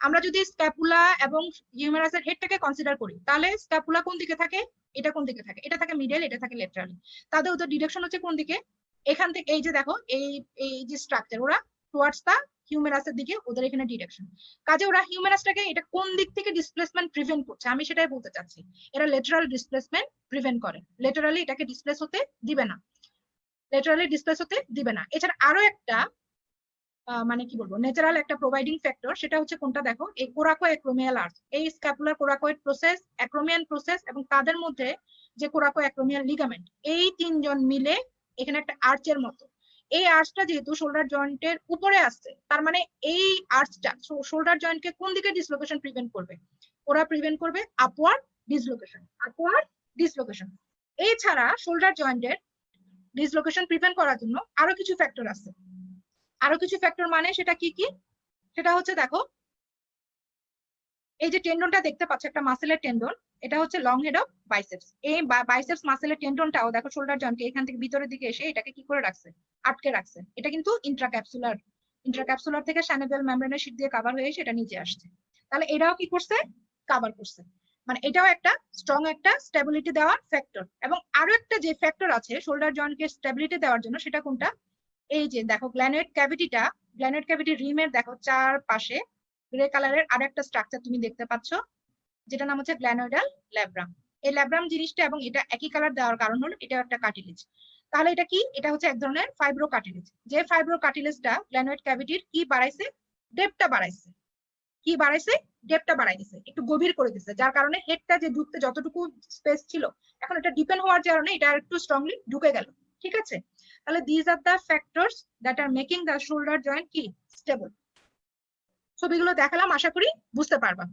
আমরা যদি স্ক্যাপুলা এবং হিউমেরাসের হেডটাকে কনসিডার করি, তাহলে স্ক্যাপুলা কোন দিকে থাকে, এটা কোন দিকে থাকে, এটা থাকে মিডল, এটা থাকে লেটারালি। তাদের ওদের ডিরেকশন হচ্ছে কোন দিকে, এখান থেকে এই যে দেখো এই এই যে স্ট্রাকচার, ওরা টুয়ার্ডস দা হিউমেরাসের দিকে ওদের এখানে ডিরেকশন। কাজে ওরা হিউমেরাসটাকে এটা কোন দিক থেকে ডিসপ্লেসমেন্ট প্রিভেন্ট করছে, আমি সেটাই বলতে চাচ্ছি। এরা লেটারাল ডিসপ্লেসমেন্ট প্রিভেন্ট করে, লেটারালি এটাকে ডিসপ্লেস হতে দিবে না, লেটারালি ডিসপ্লেস হতে দিবে না। এছাড়া আরো একটা মানে কি বলবো ন্যাচারাল একটা প্রোভাইডিং ফ্যাক্টর, সেটা হচ্ছে কোনটা দেখো, এই কোরাকো অ্যাক্রোমিয়াল আর্চ, এই scapular coracoid process, acromion process এবং তাদের মধ্যে যে কোরাকো অ্যাক্রোমিয়াল লিগামেন্ট, এই তিনজন মিলে এখানে একটা আর্চের মতো। এই আর্চটা যেহেতু শোল্ডার জয়েন্টের উপরে আসছে, তার মানে এই আর্চটা শোল্ডার জয়েন্টকে কোন দিকে ডিসলোকেশন প্রিভেন্ট করবে, ওরা প্রিভেন্ট করবে আপওয়ার্ড ডিসলোকেশন, আপওয়ার্ড ডিসলোকেশন। এছাড়া শোল্ডার জয়েন্টের ডিসলোকেশন প্রিভেন্ট করার জন্য আরো কিছু ফ্যাক্টর আছে। আরো কিছু ফ্যাক্টর মানে সেটা কি কি, সেটা হচ্ছে দেখো এই যে টেন্ডনটা দেখতে পাচ্ছ, একটা মাসেলের টেন্ডন, এটা হচ্ছে লং হেড অফ বাইসেপস। এই বাইসেপস মাসেলের টেন্ডনটাও দেখো শোল্ডার জয়েন্টকে এখান থেকে ভিতরের দিকে এসে এটাকে কি করে রাখছে, আটকে রাখছে। এটা কিন্তু ইন্ট্রাক্যাপসুলার, ইন্ট্রাক্যাপসুলার থেকে স্যানেবেল মেমব্রেনের শীট দিয়ে কভার হয়ে এসে এটা নিচে আসছে। তাহলে এটাও কি করছে, কভার করছে। মানে এটাও একটা স্ট্রং একটা স্টেবিলিটি দেওয়ার ফ্যাক্টর। এবং আরো একটা যে ফ্যাক্টর আছে শোল্ডার জয়েন্টকে স্টেবিলিটি দেওয়ার জন্য, সেটা কোনটা, এই যে দেখো গ্ল্যানোয়েড ক্যাভিটিটা, গ্ল্যানোয়েড ক্যাভিটির রিমের দেখো চারপাশে গ্রে কালারের আর একটা স্ট্রাকচার তুমি দেখতে পাচ্ছ, যেটা নাম হচ্ছে গ্ল্যানোইডাল ল্যাব্রাম। এই ল্যাব্রাম জিনিসটা এবং এটা একই কালার দেওয়ার কারণ হলো এটা একটা কার্টিলেজ। তাহলে এটা কি, এটা হচ্ছে এক ধরনের ফাইব্রো কার্টিলেজ। যে ফাইব্রো কার্টিলেজটা গ্ল্যানোয়েড ক্যাভিটির কি বাড়াইছে, ডেপটা বাড়াইছে। কি বাড়াইছে, ডেপটা বাড়াই দিছে, একটু গভীর করে দিছে, যার কারণে হেডটা যে ঢুকতে যতটুকু স্পেস ছিল, এখন এটা ডিপেন্ড হওয়ার কারণে এটা একটু স্ট্রংলি ঢুকে গেল। ঠিক আছে, তাহলে this R the factors that are making the shoulder joint কি স্টেবল। ছবিগুলো দেখালাম, আশা করি বুঝতে পারবা।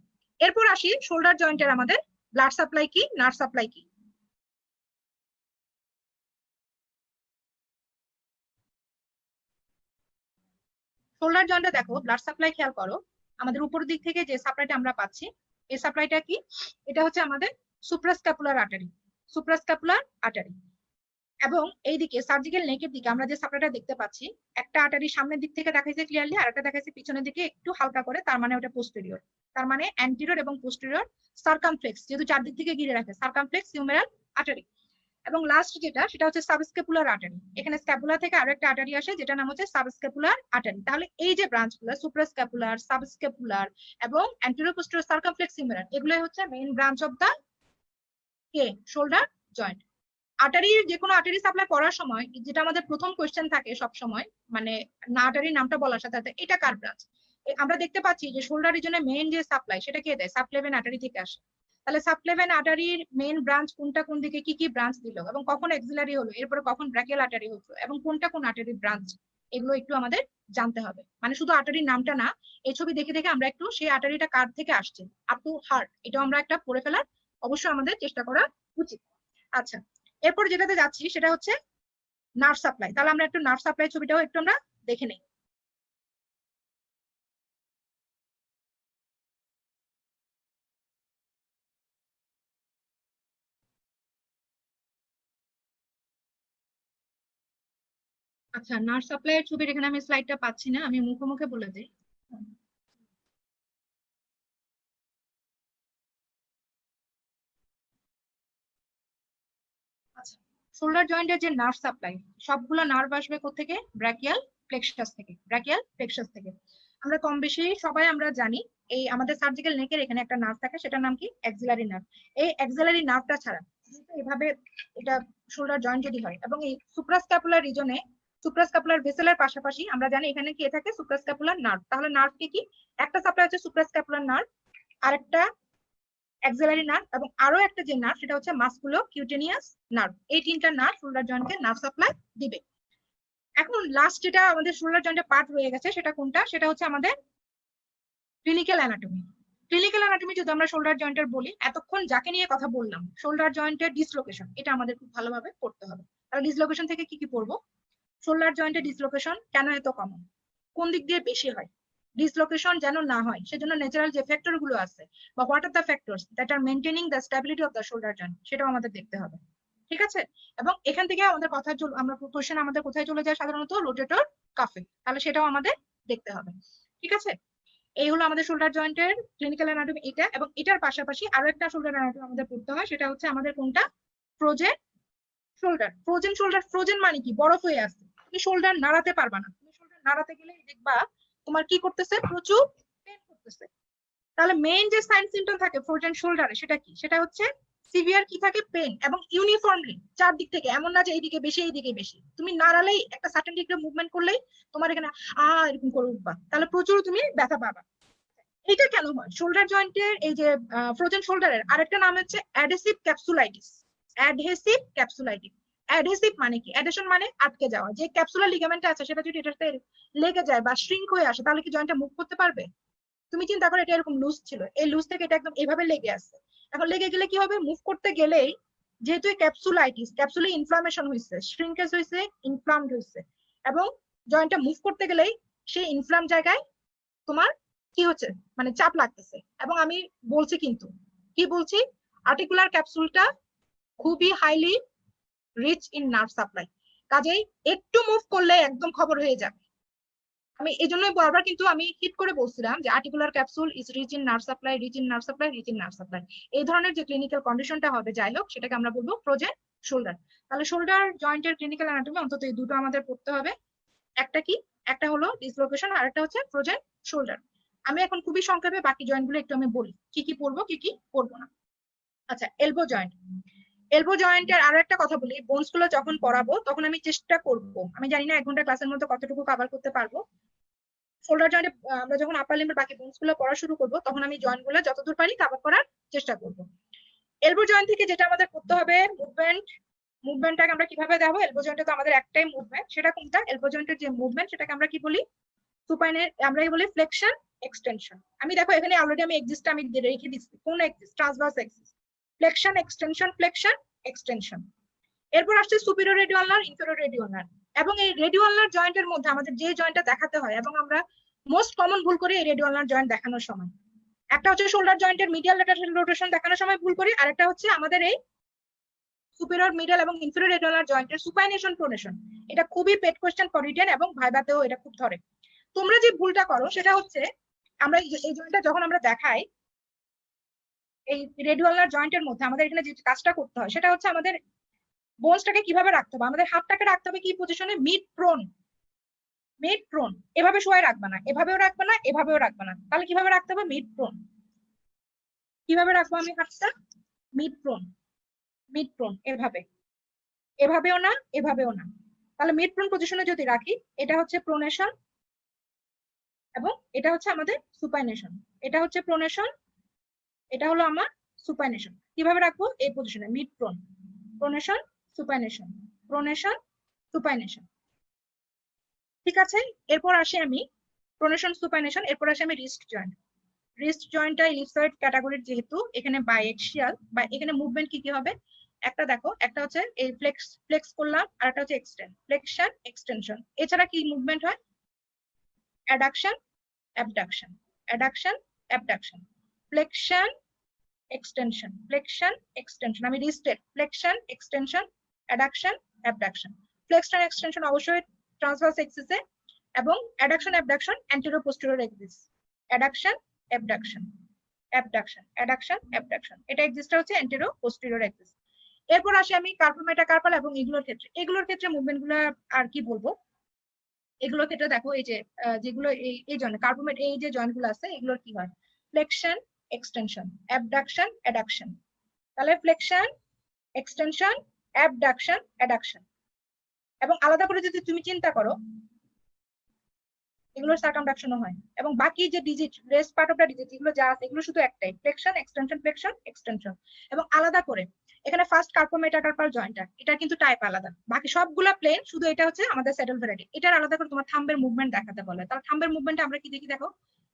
এরপর আসি শোল্ডার জয়েন্টের আমাদের ব্লাড সাপ্লাই কি, নার্ভ সাপ্লাই কি। শোল্ডার জয়েন্টে দেখো ব্লাড সাপ্লাই খেয়াল করো, আমাদের উপর দিক থেকে যে সাপ্লাইটা আমরা পাচ্ছি, এই সাপ্লাইটা কি, এটা হচ্ছে আমাদের সুপ্রাস্ক্যাপুলার আর্টারি, সুপ্রাস্ক্যাপুলার আর্টারি। এবং এইদিকে সার্জিক্যাল নেকের দিকে আমরা যে সাপ্লাইটা দেখতে পাচ্ছি, একটা আর্টারি সামনের দিক থেকে দেখাইছে ক্লিয়ারলি, আর একটা দেখাইছে পিছনের দিকে একটু হালকা করে, তার মানে ওটা পোস্টেরিয়র। তার মানে অ্যান্টিরিয়র এবং পোস্টেরিয়র সার্কামফ্লেক্স, যেহেতু চারদিক থেকে ঘিরে রাখে, সার্কামফ্লেক্স হিউমেরাল আর্টারি। এবং লাস্ট যেটা, সেটা হচ্ছে সাবস্ক্যাপুলার আর্টারি। এখানে স্ক্যাপুলা থেকে আরো একটা আর্টারি আসে, যেটা নাম হচ্ছে সাবস্ক্যাপুলার আর্টারি। তাহলে এই যে ব্রাঞ্চগুলো সুপ্রাস্ক্যাপুলার, সাবস্ক্যাপুলার এবং অ্যান্টিরিয়র পোস্টেরিয়র সার্কামফ্লেক্স হিউমেরাল, এগুলো হচ্ছে মেইন ব্রাঞ্চ অফ দা কে শোল্ডার জয়েন্ট। আর্টারির যে কোনো আর্টারি সাপ্লাই করার সময় যেটা আমাদের প্রথম কোয়েশ্চেন থাকে সব সময়, মানে না আর্টারির নামটা বলার সাথে সাথে এটা কার ব্রাঞ্চ। আমরা দেখতে পাচ্ছি যে শোল্ডার রিজনে মেইন যে সাপ্লাই, সেটা কে দেয়, সাবক্লেভিয়ান আর্টারি থেকে আসে। তাহলে সাবক্লেভিয়ান আর্টারির মেইন ব্রাঞ্চ কোনটা, কোন দিকে কি কি ব্রাঞ্চ দিল, এবং কখন এক্সিলারি হলো, এরপরে কখন ব্র্যাকিয়াল আর্টারি হলো, এবং কোনটা কোন আর্টারির ব্রাঞ্চ, এগুলো একটু আমাদের জানতে হবে। মানে শুধু আর্টারির নামটা না, এই ছবি দেখে দেখে আমরা একটু সেই আর্টারিটা কার থেকে আসছে আপ টু হার্ট, এটাও আমরা একটা পড়ে ফেলার অবশ্যই আমাদের চেষ্টা করা উচিত। আচ্ছা, এরপর যেটাতে যাচ্ছি সেটা হচ্ছে নার্ভ সাপ্লাই। তাহলে আমরা একটু নার্ভ সাপ্লাই ছবিটাও একটু আমরা দেখে নেই। আচ্ছা, নার্ভ সাপ্লাই এর ছবির এখানে আমি স্লাইডটা পাচ্ছি না, আমি মুখে মুখে বলে দিই। আচ্ছা, শোল্ডার জয়েন্টের যে নার্ভ সাপ্লাই, সবগুলো নার্ভ আসবে কোত্থেকে, ব্র্যাকিয়াল প্লেক্সাস থেকে, ব্র্যাকিয়াল প্লেক্সাস থেকে। আমরা কম বেশি সবাই আমরা জানি এই আমাদের সার্জিক্যাল নেকের এখানে একটা নার্ভ থাকে, সেটার নাম কি, এক্সিলারি নার্ভ। এই এক্সিলারি নার্ভটা ছাড়া এভাবে এটা শোল্ডার জয়েন্ট যদি হয়, এবং এই সুপ্রাস্ক্যাপুলার রিজনে সুপ্রাস্ক্যাপুলার ভেসেলের পাশাপাশি আমরা জানি এখানে কি থাকে, সুপ্রাস্ক্যাপুলার নার্ভ। তাহলে নার্ভ কি, একটা সাপ্লাই হচ্ছে সুপ্রাস্ক্যাপুলার নার্ভ, আরেকটা অ্যাক্সিলারি নার্ভ, এবং আরো একটা যে নার্ভ সেটা হচ্ছে মাসকুলো কিউটেনিয়াস নার্ভ। এই তিনটা নার্ভ শোল্ডার জয়েন্টকে নার্ভ সাপ্লাই দিবে। এখন লাস্ট যেটা আমাদের শোল্ডার জয়েন্টের পার্ট রয়ে গেছে, সেটা কোনটা, সেটা হচ্ছে আমাদের ক্লিনিক্যাল অ্যানাটমি। ক্লিনিক্যাল অ্যানাটমি যদি আমরা শোল্ডার জয়েন্টের বলি, এতক্ষণ যাকে নিয়ে কথা বললাম, শোল্ডার জয়েন্টের ডিসলোকেশন, এটা আমাদের খুব ভালোভাবে পড়তে হবে। তাহলে ডিসলোকেশন থেকে কি কি পড়বো, শোল্ডার জয়েন্টের ডিসলোকেশন কেন এত কমন, কোন দিক দিয়ে বেশি হয়, ডিসলোকেশন যেন না হয় সেজন্য ন্যাচারাল যে ফ্যাক্টর গুলো আছে, বা what are the factors that are maintaining the stability of the shoulder joint, সেটাও আমাদের দেখতে হবে। ঠিক আছে, এবং এখান থেকে আমাদের কথা আমরা কোশ্চেন আমাদের কোথায় চলে যায় সাধারণত, রোটেটর কাফে, তাহলে সেটাও আমাদের দেখতে হবে। ঠিক আছে, এই হলো আমাদের শোল্ডার জয়েন্টের ক্লিনিক্যাল অ্যানাটমি এটা, এবং এটার পাশাপাশি আরো একটা শোল্ডার অ্যানাটমি আমাদের পড়তে হয়, সেটা হচ্ছে আমাদের কোনটা, frozen shoulder. Frozen shoulder, frozen মানে কি, বরফ হয়ে আছে, তুমি শোল্ডার নাড়াতে পারবা না, তুমি শোল্ডার নাড়াতে গেলে দেখবা তোমার কি করতেছে, প্রচুর পেন করতেছে। তাহলে মেইন যে সাইন সিমটম থাকে ফ্রোজেন শোল্ডারে সেটা কি, সেটা হচ্ছে সিভিয়ার কি থাকে, পেন, এবং ইউনিফর্মলি চারদিক থেকে, এমন না যে এইদিকে বেশি এইদিকে বেশি, তুমি নাড়ালেই একটা সার্টেন ডিগ্রি মুভমেন্ট করলেই তোমার এখানে এরকম করে উঠবা, তাহলে প্রচুর তুমি ব্যথা পাবা। এটা কেন হয়, শোল্ডার জয়েন্টের এই যে ফ্রোজেন শোল্ডারের আরেকটা নাম হচ্ছে adhesive capsulitis. Adhesive capsulitis, adhesive মানে কি, অ্যাডহেশন মানে আটকে যাওয়া, যে ক্যাপসুলার লিগামেন্ট আছে সেটা যদি এটাতে লেগে যায় বা শ্রিঙ্ক হয়ে আসে তাহলে কি জয়েন্টটা মুভ করতে পারবে? তুমি চিন্তা করো এটা এরকম লুজ ছিল, এই লুজ থেকে এটা একদম এভাবে লেগে আছে, এখন লেগে গেলে কি হবে, মুভ করতে গেলেই যেহেতু ক্যাপসুলাইটিস, ক্যাপসুলে ইনফ্লামেশন হয়েছে, শ্রিঙ্কেজ হয়েছে, ইনফ্লামড হয়েছে, এবং জয়েন্টটা মুভ করতে গেলেই সেই ইনফ্লাম জায়গায় তোমার কি হচ্ছে, মানে চাপ লাগতেছে। এবং আমি বলছি কিন্তু, কি বলছি, আর্টিকুলার ক্যাপসুলটা খুবই highly rich in nerve supply, কাজেই একটু মুভ করলে একদম খবর হয়ে যাবে। আমি এই জন্যই বারবার কিন্তু আমি হিট করে বলছিলাম যে articular capsule is rich in nerve supply, rich in nerve supply, rich in nerve supply. এই ধরনের যে ক্লিনিক্যাল কন্ডিশনটা হবে যাই হোক সেটাকে আমরা বলবো ফ্রোজেন শোল্ডার। তাহলে শোল্ডার জয়েন্টের ক্লিনিক্যাল অ্যানাটমি অন্তত এই দুটো আমাদের পড়তে হবে, একটা কি, একটা হলো ডিসলোকেশন আর একটা হচ্ছে ফ্রোজেন শোল্ডার। আমি এখন খুবই সংক্ষেপে বাকি জয়েন্ট গুলো একটু আমি বলি, কি কি পড়বো কি কি পড়বো না। আচ্ছা, এলবো জয়েন্ট। এলবো জয়েন্টের আরো একটা কথা বলি, বোনস গুলো যখন পড়াবো তখন আমি চেষ্টা করব, আমি জানি না 1 ঘন্টা ক্লাসের মধ্যে কতটুকু কভার করতে পারবো, শোল্ডার জয়েন্টে আমরা যখন আপার লিম্বের বাকি বোনস গুলো পড়া শুরু করবো তখন আমি জয়েন্ট গুলো যতদূর পারি কভার করার চেষ্টা করব। এলবো জয়েন্ট থেকে যেটা আমাদের করতে হবে, মুভমেন্টটাকে আমরা কিভাবে দেবো, এলবো জয়েন্টে তো আমাদের একটাই মুভমেন্ট, সেটা কোনটা, এলবো জয়েন্টের যে মুভমেন্ট সেটাকে আমরা কি বলি, সুপাইনের আমরা বলি ফ্লেকশন এক্সটেনশন। আমি দেখো এখানে অলরেডি আমি এক্সিস্ট আমি রেখে দিচ্ছি, কোন exist, transverse exist, flexion extension, flexion extension. এরপর আসছে সুপিরিয়র রেডিওলার, ইনফেরিয়র রেডিওলার। এবং এই রেডিওলার জয়েন্টের মধ্যে আমাদের যে জয়েন্টটা দেখাতে হয়, এবং আমরা মোস্ট কমন ভুল করি এই রেডিওলার জয়েন্ট দেখানোর সময়, একটা হচ্ছে শোল্ডার জয়েন্টের মিডিয়াল ল্যাটারাল রোটেশন দেখানোর সময় ভুল করি, আরেকটা হচ্ছে আমাদের এই সুপিরিয়র, মিডল এবং ইনফেরিয়র রেডিওলার জয়েন্টের সুপাইনেশন প্রোনেশন। এটা খুবই পেট কোশ্চেন ফর রিটেন এবং ভাইভাতেও এটা খুব ধরে। তোমরা যে ভুলটা করো সেটা হচ্ছে, আমরা এই জয়েন্টটা যখন আমরা দেখাই, এই রেডিওলার জয়েন্টের মধ্যে আমাদের এখানে যে কাজটা করতে হয় সেটা হচ্ছে আমাদের বোনসটাকে কিভাবে রাখতে হবে, আমাদের হাতটাকে রাখতে হবে কি পজিশনে, মিড প্রোন। মিড প্রোন, এভাবে শোয়াই রাখবে না, এভাবেও রাখবে না, এভাবেও রাখবে না, তাহলে কিভাবে রাখতে হবে, মিড প্রোন। কিভাবে রাখবো আমি হাতটা, মিড প্রোন, মিড প্রোন, এভাবে, এভাবেও না, এভাবেও না। তাহলে মিড প্রোন পজিশনে যদি রাখি, এটা হচ্ছে প্রোনেশন এবং এটা হচ্ছে আমাদের সুপাইনেশন, এটা হচ্ছে প্রোনেশন, এটা হলো আমার সুপাইনেশন। কিভাবে রাখবো, এই পজিশনে, মিড প্রোন, প্রোনেশন, সুপাইনেশন, প্রোনেশন, সুপাইনেশন। ঠিক আছে, এরপর আসি আমি প্রোনেশন, সুপাইনেশন, এরপর আসি আমি রিস্ট জয়েন্ট। রিস্ট জয়েন্টটা ইলিপসয়েড ক্যাটাগরির, যেহেতু এখানে বাইএক্সিয়াল, বা এখানে মুভমেন্ট কি কি হবে, একটা দেখো, একটা হচ্ছে এই ফ্লেক্স, ফ্লেক্স করলাম, আর একটা হচ্ছে এক্সটেন্ড, ফ্লেকশন এক্সটেনশন। এছাড়া কি মুভমেন্ট হয়, adduction abduction, adduction abduction, flexion extension, flexion extension. আমি রিস্টেড, flexion extension, adduction abduction. Flexion extension অবশ্যই ট্রান্সভার্স এক্সিসে, এবং adduction abduction anterior posterior axis. Adduction abduction, abduction, adduction abduction, এটা এক্সিসটা হচ্ছে অ্যান্টেরিয়র পোস্টেরিয়র এক্সিস। এরপর আসি আমি কার্পল মেটাকার্পাল এবং এগুলোর ক্ষেত্রে, এগুলোর ক্ষেত্রে মুভমেন্ট গুলো আর কি বলবো, এগুলোর ক্ষেত্রে দেখো এই যে যেগুলো এই জয়েন্ট কার্পোমেট, এই যে জয়েন্ট গুলো আছে এগুলোর কি হয়, ফ্লেকশন এক্সটেনশন, অ্যাবডাকশন অ্যাডাকশন। তাহলে ফ্লেকশন এক্সটেনশন, অ্যাবডাকশন অ্যাডাকশন। এবং আলাদা করে যদি তুমি চিন্তা করো, এগুলোর সার্কামডাকশনও হয়, এবং বাকি যে digit, rest part of the digit এগুলো যা আছে এগুলো শুধু একটাই, ফ্লেকশন এক্সটেনশন, ফ্লেকশন এক্সটেনশন। এবং আলাদা করে এখানে ফার্স্ট কার্পোমেটাকার্পাল জয়েন্টটা, এটা কিন্তু টাইপ আলাদা, বাকি সবগুলা প্লেন, শুধু এটা হচ্ছে আমাদের স্যাডল ভ্যারাইটি। এটার আলাদা করে তোমার থাম্বের মুভমেন্ট দেখাতে বলে, তাহলে থাম্বের মুভমেন্টে আমরা কি দেখি, দেখো,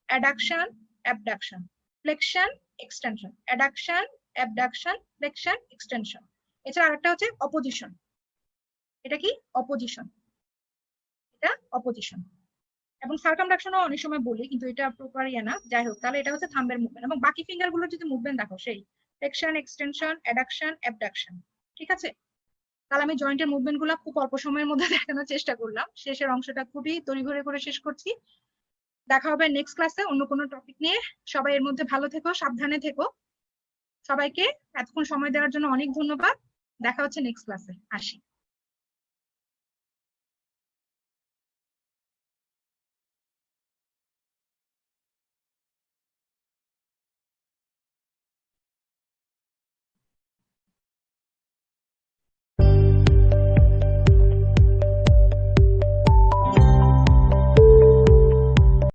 addiction abduction, flexion extension, adduction abduction, flexion extension. এছাড়া আরেকটা হচ্ছে অপোজিশন, এটা কি অপোজিশন, এটা অপোজিশন। এবং সার্কামডাকশনও অনেক সময় বলি কিন্তু এটা প্রপার ইয়ে না, যাই হোক। তাহলে এটা হচ্ছে থাম্বের মুভমেন্ট, এবং বাকি ফিঙ্গার গুলোর যদি মুভমেন্ট দেখো, সেই ফ্লেকশন এক্সটেনশন, অ্যাডাকশন অ্যাবডাকশন। ঠিক আছে, তাহলে আমি জয়েন্টের মুভমেন্ট গুলো খুব অল্প সময়ের মধ্যে দেখানোর চেষ্টা করলাম, শেষের অংশটা খুবই তড়িঘড়ি করে শেষ করছি। দেখা হবে নেক্সট ক্লাসে অন্য কোনো টপিক নিয়ে। সবাই এর মধ্যে ভালো থেকো, সাবধানে থেকো। সবাইকে এতক্ষণ সময় দেওয়ার জন্য অনেক ধন্যবাদ। দেখা হচ্ছে নেক্সট ক্লাসে। আসি।